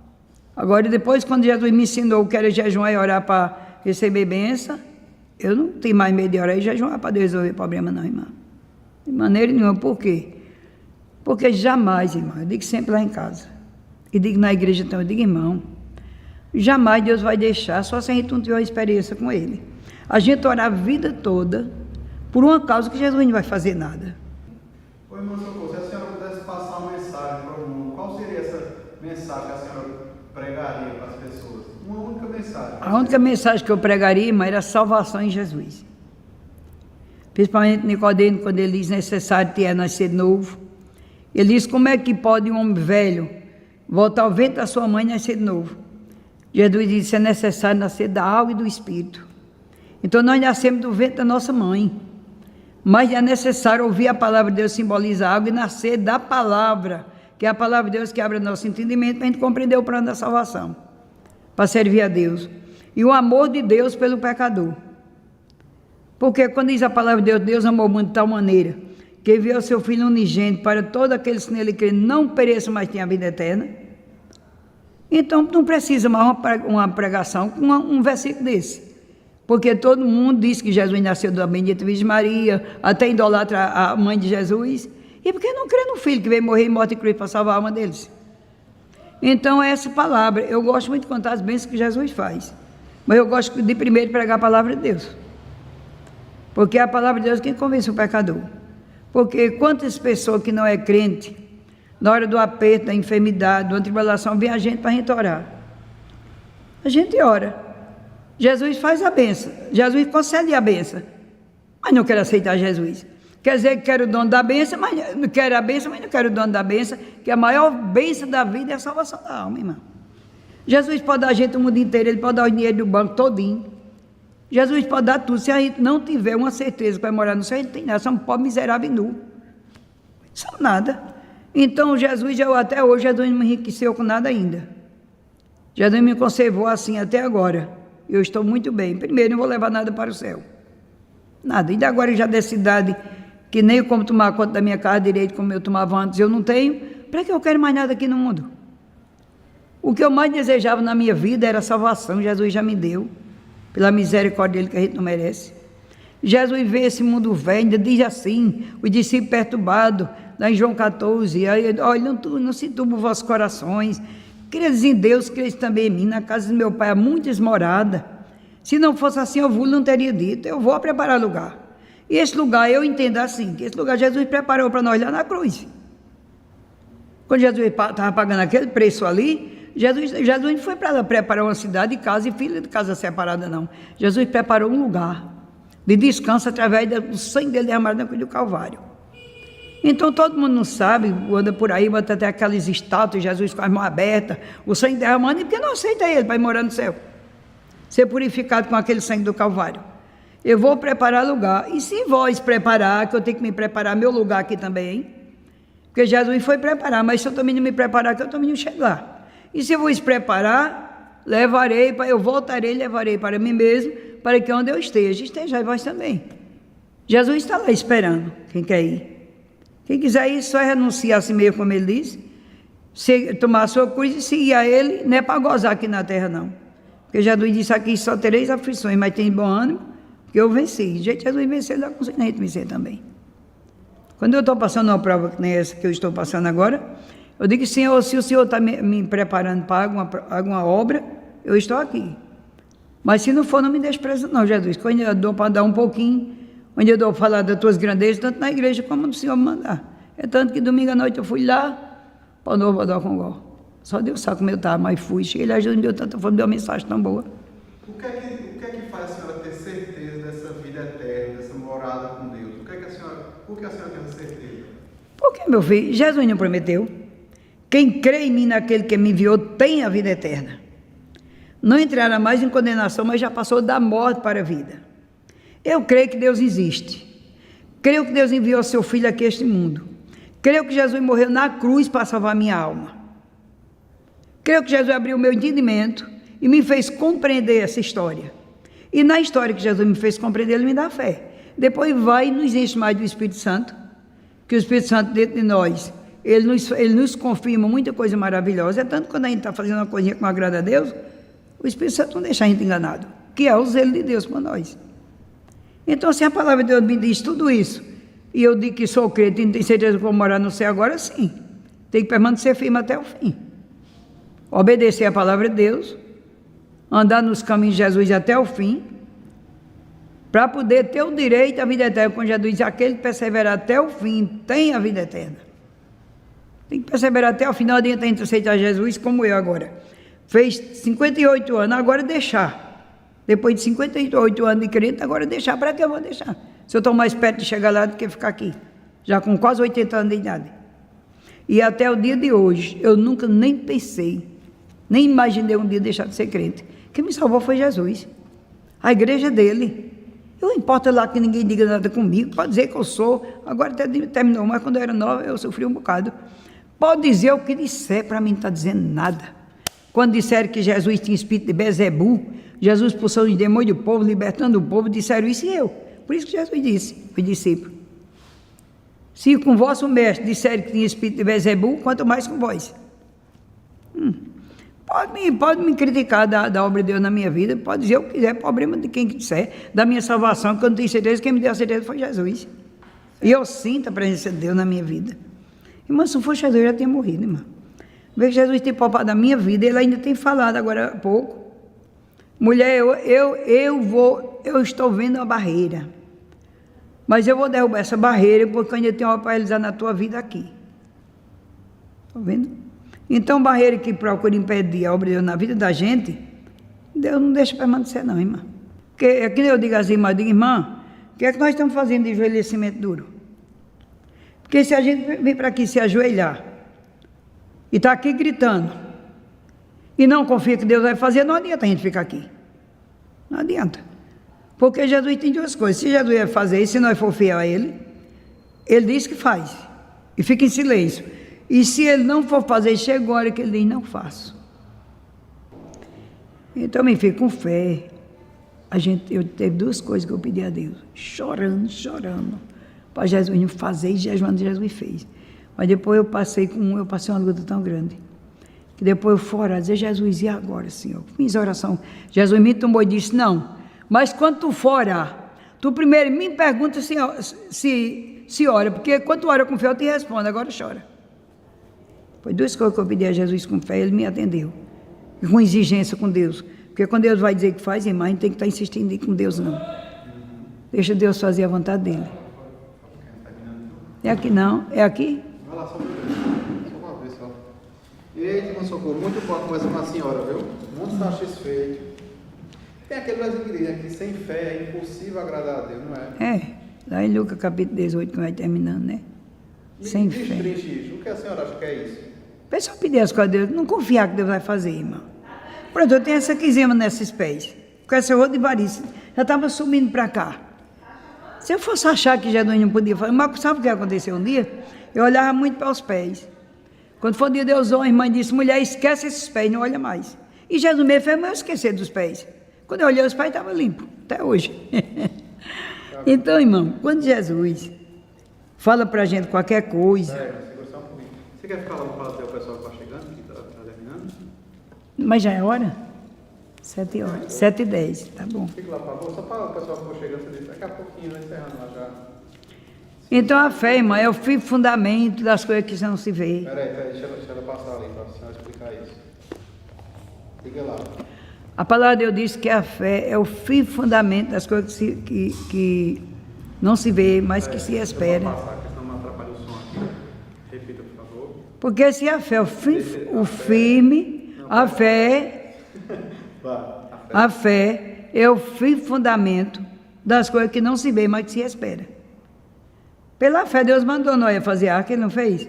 Agora depois, quando Jesus me ensinou o que era jejuar e orar para receber bênção, eu não tenho mais medo de orar e jejuar para Deus resolver problema não, irmão. De maneira nenhuma. Por quê? Porque jamais, irmão, eu digo sempre lá em casa, e digo na igreja então, eu digo, irmão, jamais Deus vai deixar, só se a gente não tiver uma experiência com Ele. A gente orar a vida toda por uma causa que Jesus não vai fazer nada. Ô irmão Socorro, se a senhora pudesse passar uma mensagem para o mundo, qual seria essa mensagem que a senhora pregaria para as pessoas? Uma única mensagem. A única mensagem que eu pregaria, irmão, era a salvação em Jesus. Principalmente Nicodemo, quando ele diz necessário ter nascer de novo. Ele diz como é que pode um homem velho voltar ao ventre da sua mãe e nascer de novo. Jesus disse, é necessário nascer da água e do Espírito. Então nós nascemos do ventre da nossa mãe. Mas é necessário ouvir a palavra de Deus, simboliza a água, e nascer da palavra, que é a palavra de Deus que abre nosso entendimento, para a gente compreender o plano da salvação, para servir a Deus. E o amor de Deus pelo pecador. Porque quando diz a palavra de Deus, Deus amou o mundo de tal maneira, que enviou o seu Filho unigênito para todos aqueles que nele creem, não pereçam, mas tenham a vida eterna. Então não precisa mais uma pregação com um versículo desse. Porque todo mundo diz que Jesus nasceu da bendita Virgem Maria, até idolatra a mãe de Jesus. E por que não crê no Filho que veio morrer em morte e cruz para salvar a alma deles? Então essa palavra, eu gosto muito de contar as bênçãos que Jesus faz. Mas eu gosto de primeiro pregar a palavra de Deus. Porque é a palavra de Deus quem convence o pecador. Porque quantas pessoas que não é crente, na hora do aperto, da enfermidade, da tribulação, vem a gente para a gente orar. A gente ora. Jesus faz a benção, Jesus concede a benção, mas não quero aceitar Jesus. Quer dizer que quero o dono da benção, mas não quero a benção, mas não quero o dono da benção, que a maior benção da vida é a salvação da alma, irmão. Jesus pode dar a gente o mundo inteiro, Ele pode dar o dinheiro do banco todinho. Jesus pode dar tudo. Se a gente não tiver uma certeza que vai morar no céu, a gente tem nada, somos pobre, miserável e nu. Não são nada. Então Jesus, até hoje, Jesus não me enriqueceu com nada ainda. Jesus me conservou assim até agora. Eu estou muito bem. Primeiro, não vou levar nada para o céu. Nada. E agora eu já dessa idade, que nem como tomar conta da minha casa direito, como eu tomava antes, eu não tenho. Para que eu quero mais nada aqui no mundo? O que eu mais desejava na minha vida era a salvação. Jesus já me deu, pela misericórdia dele que a gente não merece. Jesus vê esse mundo velho, ainda diz assim, os discípulos perturbados, lá em João 14, aí, olha, não se turbe os vossos corações. Credes em Deus, credes também em mim. Na casa do meu pai há muitas moradas. Se não fosse assim, eu não teria dito. Eu vou preparar lugar. E esse lugar, eu entendo assim, que esse lugar Jesus preparou para nós lá na cruz. Quando Jesus estava pagando aquele preço ali, Jesus não foi para lá preparar uma cidade de casa e filha de casa separada, não. Jesus preparou um lugar de descanso através do sangue dele derramado na cruz do Calvário. Então todo mundo não sabe, anda por aí, bota até aquelas estátuas, Jesus com as mãos abertas, o sangue derramando, e porque não aceita ele para ir morar no céu, ser purificado com aquele sangue do Calvário. Eu vou preparar lugar, e se vós preparar, que eu tenho que me preparar meu lugar aqui também, hein? Porque Jesus foi preparar, mas se eu também não me preparar aqui, eu também não chego lá. E se eu vos preparar, eu voltarei e levarei para mim mesmo, para que onde eu esteja vós também. Jesus está lá esperando, quem quer ir. Quem quiser ir, só renunciar a si mesmo, como ele diz, tomar a sua cruz e seguir a ele, não é para gozar aqui na terra, não. Porque Jesus disse aqui, só tereis aflições, mas tem bom ânimo, que eu venci. De jeito que Jesus venceu, ele dá conseguir a gente vencer também. Quando eu estou passando uma prova que nem essa que eu estou passando agora, eu digo, Senhor, se o Senhor está me preparando para alguma obra, eu estou aqui. Mas se não for, não me despreza não, Jesus. Quando eu dou para dar um pouquinho, onde eu dou para falar das tuas grandezas, tanto na igreja como no Senhor me mandar. É tanto que domingo à noite eu fui lá, para o Novo Bodocongó. Só Deus sabe como eu estava, mas fui. Cheguei lá, Jesus me deu tanta forma, me deu uma mensagem tão boa. O que é que faz a senhora ter certeza dessa vida eterna? Por que a senhora tem essa certeza? Porque, meu filho, Jesus não prometeu. Quem crê em mim naquele que me enviou tem a vida eterna. Não entrará mais em condenação, mas já passou da morte para a vida. Eu creio que Deus existe. Creio que Deus enviou seu Filho aqui a este mundo. Creio que Jesus morreu na cruz para salvar minha alma. Creio que Jesus abriu o meu entendimento e me fez compreender essa história. E na história que Jesus me fez compreender, Ele me dá fé. Depois vai e nos enche mais do Espírito Santo, que o Espírito Santo dentro de nós, ele nos confirma muita coisa maravilhosa. É tanto que quando a gente está fazendo uma coisinha que não agrada a Deus, o Espírito Santo não deixa a gente enganado, que é o zelo de Deus para nós. Então, se a palavra de Deus me diz tudo isso, e eu digo que sou crente e não tenho certeza que vou morar no céu agora, sim. Tem que permanecer firme até o fim. Obedecer a palavra de Deus, andar nos caminhos de Jesus até o fim, para poder ter o direito à vida eterna. Quando Jesus diz, aquele que perseverar até o fim, tem a vida eterna. Tem que perseverar até o final. Não adianta a gente aceitar Jesus como eu agora. Fez 58 anos, agora deixar. Depois de 58 anos de crente, agora deixar. Para que eu vou deixar? Se eu estou mais perto de chegar lá do que ficar aqui. Já com quase 80 anos de idade. E até o dia de hoje, eu nunca nem pensei, nem imaginei um dia deixar de ser crente. Quem me salvou foi Jesus. A igreja dele. Eu não importa lá que ninguém diga nada comigo. Pode dizer que eu sou. Agora até terminou, mas quando eu era nova, eu sofri um bocado. Pode dizer o que disser, para mim não está dizendo nada. Quando disseram que Jesus tinha espírito de Bezebu, Jesus expulsou os demônios do povo, libertando o povo, disseram isso e eu. Por isso que Jesus disse, os discípulos. Se com vosso mestre disserem que tinha espírito de Bezebu, quanto mais com vós. Pode me criticar da obra de Deus na minha vida, pode dizer o que quiser, problema de quem disser, da minha salvação, que eu não tenho certeza, quem me deu a certeza foi Jesus. E eu sinto a presença de Deus na minha vida. Irmã, se não fosse Jesus, eu já tinha morrido, irmã. Vê que Jesus tem poupado a minha vida, ele ainda tem falado agora há pouco. Mulher, eu estou vendo a barreira, mas eu vou derrubar essa barreira, porque eu ainda tenho algo para realizar na tua vida aqui. Está vendo? Então, barreira que procura impedir a obra de Deus na vida da gente, Deus não deixa permanecer não, irmã. Porque é que eu digo assim, irmã, o que é que nós estamos fazendo de envelhecimento duro? Porque se a gente vem para aqui se ajoelhar, e está aqui gritando, e não confia que Deus vai fazer, não adianta a gente ficar aqui. Não adianta. Porque Jesus tem duas coisas. Se Jesus vai fazer isso, se nós for fiel a Ele, Ele diz que faz. E fica em silêncio. E se Ele não for fazer, chega a hora que Ele diz, não faço. Então, me fico com fé. Eu teve duas coisas que eu pedi a Deus. Chorando, para Jesus não fazer, e jejuando, Jesus fez. Mas depois eu passei uma luta tão grande. Que depois eu fui orar, dizer, Jesus, e agora, Senhor? Fiz oração. Jesus me tomou e disse, não, mas quando tu for orar, tu primeiro me pergunta se ora, porque quando tu ora com fé, eu te respondo, agora chora. Foi duas coisas que eu pedi a Jesus com fé, Ele me atendeu. E com exigência com Deus. Porque quando Deus vai dizer que faz, irmã, a gente tem que estar insistindo com Deus, não. Deixa Deus fazer a vontade dEle. É aqui não? É aqui? Vai lá, só uma vez, só. Eita, irmão Socorro, muito boa conversa com a senhora, viu? Muito satisfeito. Tem aquele verso que diz que sem fé é impossível agradar a Deus, não é? É, lá em Lucas capítulo 18, que vai terminando, né? Sem fé. Isso. O que a senhora acha que é isso? O pessoal pedir as coisas a Deus, não confiar que Deus vai fazer, irmão. Pronto, eu tenho essa quizema nesses pés, com essa rua de varice, já estava subindo para cá. Se eu fosse achar que Jesus não podia fazer, mas sabe o que aconteceu um dia? Eu olhava muito para os pés. Quando foi o dia de Deus, a irmã disse, mulher, esquece esses pés, não olha mais. E Jesus me fez eu esquecer dos pés. Quando eu olhei os pés, estava limpo, até hoje. Então, irmão, quando Jesus fala para a gente qualquer coisa... Segura só um pouquinho. Você quer ficar lá para fazer o pessoal que está chegando, que está terminando? Mas já é hora? 7 horas, 7h10, tá bom. Fica lá, por favor, só para o pessoal que for chegando, você diz, daqui a pouquinho, nós encerrando lá já. Então a fé, irmã, é o fim fundamento das coisas que não se vê. Peraí, deixa ela passar ali para a senhora explicar isso. Fica lá. A palavra de Deus diz que a fé é o fim fundamento das coisas que não se vê, mas que se espera. Eu vou passar, que senão não atrapalha o som aqui. Repita, por favor. Porque se a fé é o firme, a fé é o fim fundamento das coisas que não se vê, mas que se espera. Pela fé, Deus mandou Noé fazer arca, ele não fez?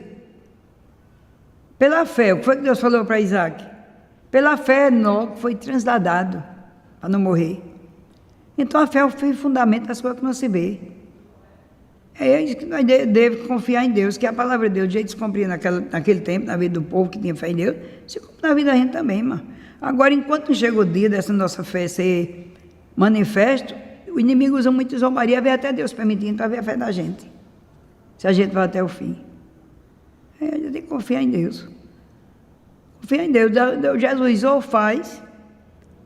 Pela fé, o que foi que Deus falou para Isaac? Pela fé, Noé foi transladado para não morrer. Então a fé é o fundamento das coisas que não se vê. É isso que nós devemos confiar em Deus, que a palavra de Deus, do jeito que se cumpria naquele tempo, na vida do povo que tinha fé em Deus, se cumpre na vida da gente também, irmão. Agora, enquanto não chega o dia dessa nossa fé ser manifesto, o inimigo usa muito zombaria, vê até Deus permitindo para ver a fé da gente. Se a gente vai até o fim. A gente tem que confiar em Deus. Confiar em Deus. Jesus ou faz,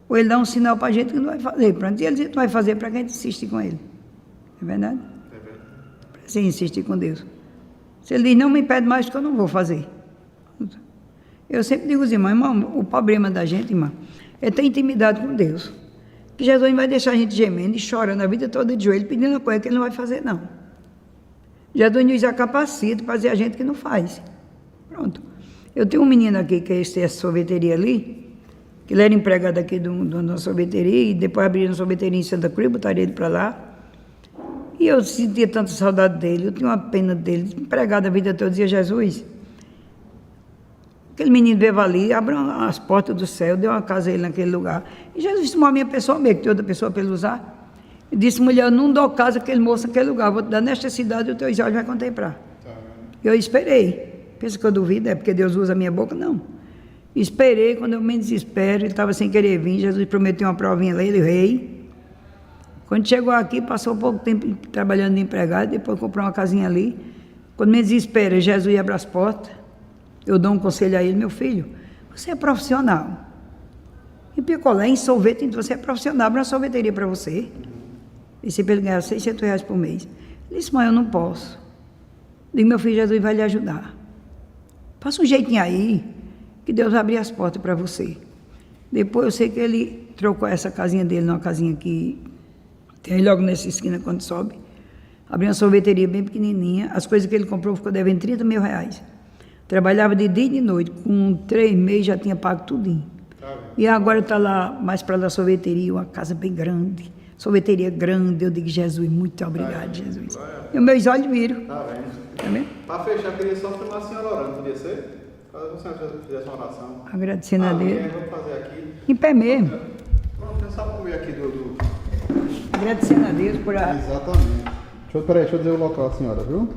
ou ele dá um sinal para a gente que não vai fazer. Pronto, e ele diz que não vai fazer para que a gente insiste com ele. É verdade? É verdade. Para você insistir com Deus. Se ele diz, não me pede mais, que eu não vou fazer. Eu sempre digo aos irmãos, o problema da gente, irmão, é ter intimidade com Deus. Que Jesus não vai deixar a gente gemendo e chorando a vida toda de joelho, pedindo uma coisa que ele não vai fazer, não. Jesus nos capacita para fazer a gente que não faz. Pronto. Eu tenho um menino aqui que é essa sorveteria ali, que ele era empregado aqui de uma sorveteria, e depois abriram uma sorveteria em Santa Cruz, botaram ele para lá. E eu sentia tanta saudade dele, eu tinha uma pena dele, empregado a vida toda, dizia, Jesus, aquele menino veio ali, abriu as portas do céu, deu uma casa a ele naquele lugar. E Jesus disse, uma minha pessoa mesmo, que tem outra pessoa para ele usar. E disse, mulher, eu não dou casa àquele moço naquele lugar, vou te dar nesta cidade e os teus olhos vai contemplar. Eu esperei. Pensa que eu duvido, é porque Deus usa a minha boca? Não. Esperei, quando eu me desespero, ele estava sem querer vir, Jesus prometeu uma provinha lá, ele veio. Quando chegou aqui, passou pouco tempo trabalhando de empregado, depois comprou uma casinha ali. Quando me desespero, Jesus abre as portas, eu dou um conselho a ele, meu filho, você é profissional. Em picolé, em sorvete, você é profissional, abre uma sorveteria para você. E se ele ganhar R$600 por mês. Ele disse, mãe, eu não posso. Digo, meu filho, Jesus vai lhe ajudar. Passa um jeitinho aí, que Deus vai abrir as portas para você. Depois eu sei que ele trocou essa casinha dele numa casinha que tem aí logo nessa esquina quando sobe. Abriu uma sorveteria bem pequenininha. As coisas que ele comprou ficou devendo R$30 mil. Trabalhava de dia e de noite. Com 3 meses já tinha pago tudinho. E agora está lá, mais para lá, sorveteria, uma casa bem grande. Sorveteria grande, eu digo, Jesus, muito obrigado, Jesus. E os meus olhos viram. Tá vendo? Tá vendo? Para fechar, eu queria só filmar a senhora orando, podia ser? Caso a senhora fizesse uma oração. Agradecendo a Deus. Vamos fazer aqui. Em pé mesmo. Pronto, só para ver aqui Agradecendo a Deus por a... Exatamente. Deixa eu dizer o local, senhora, viu?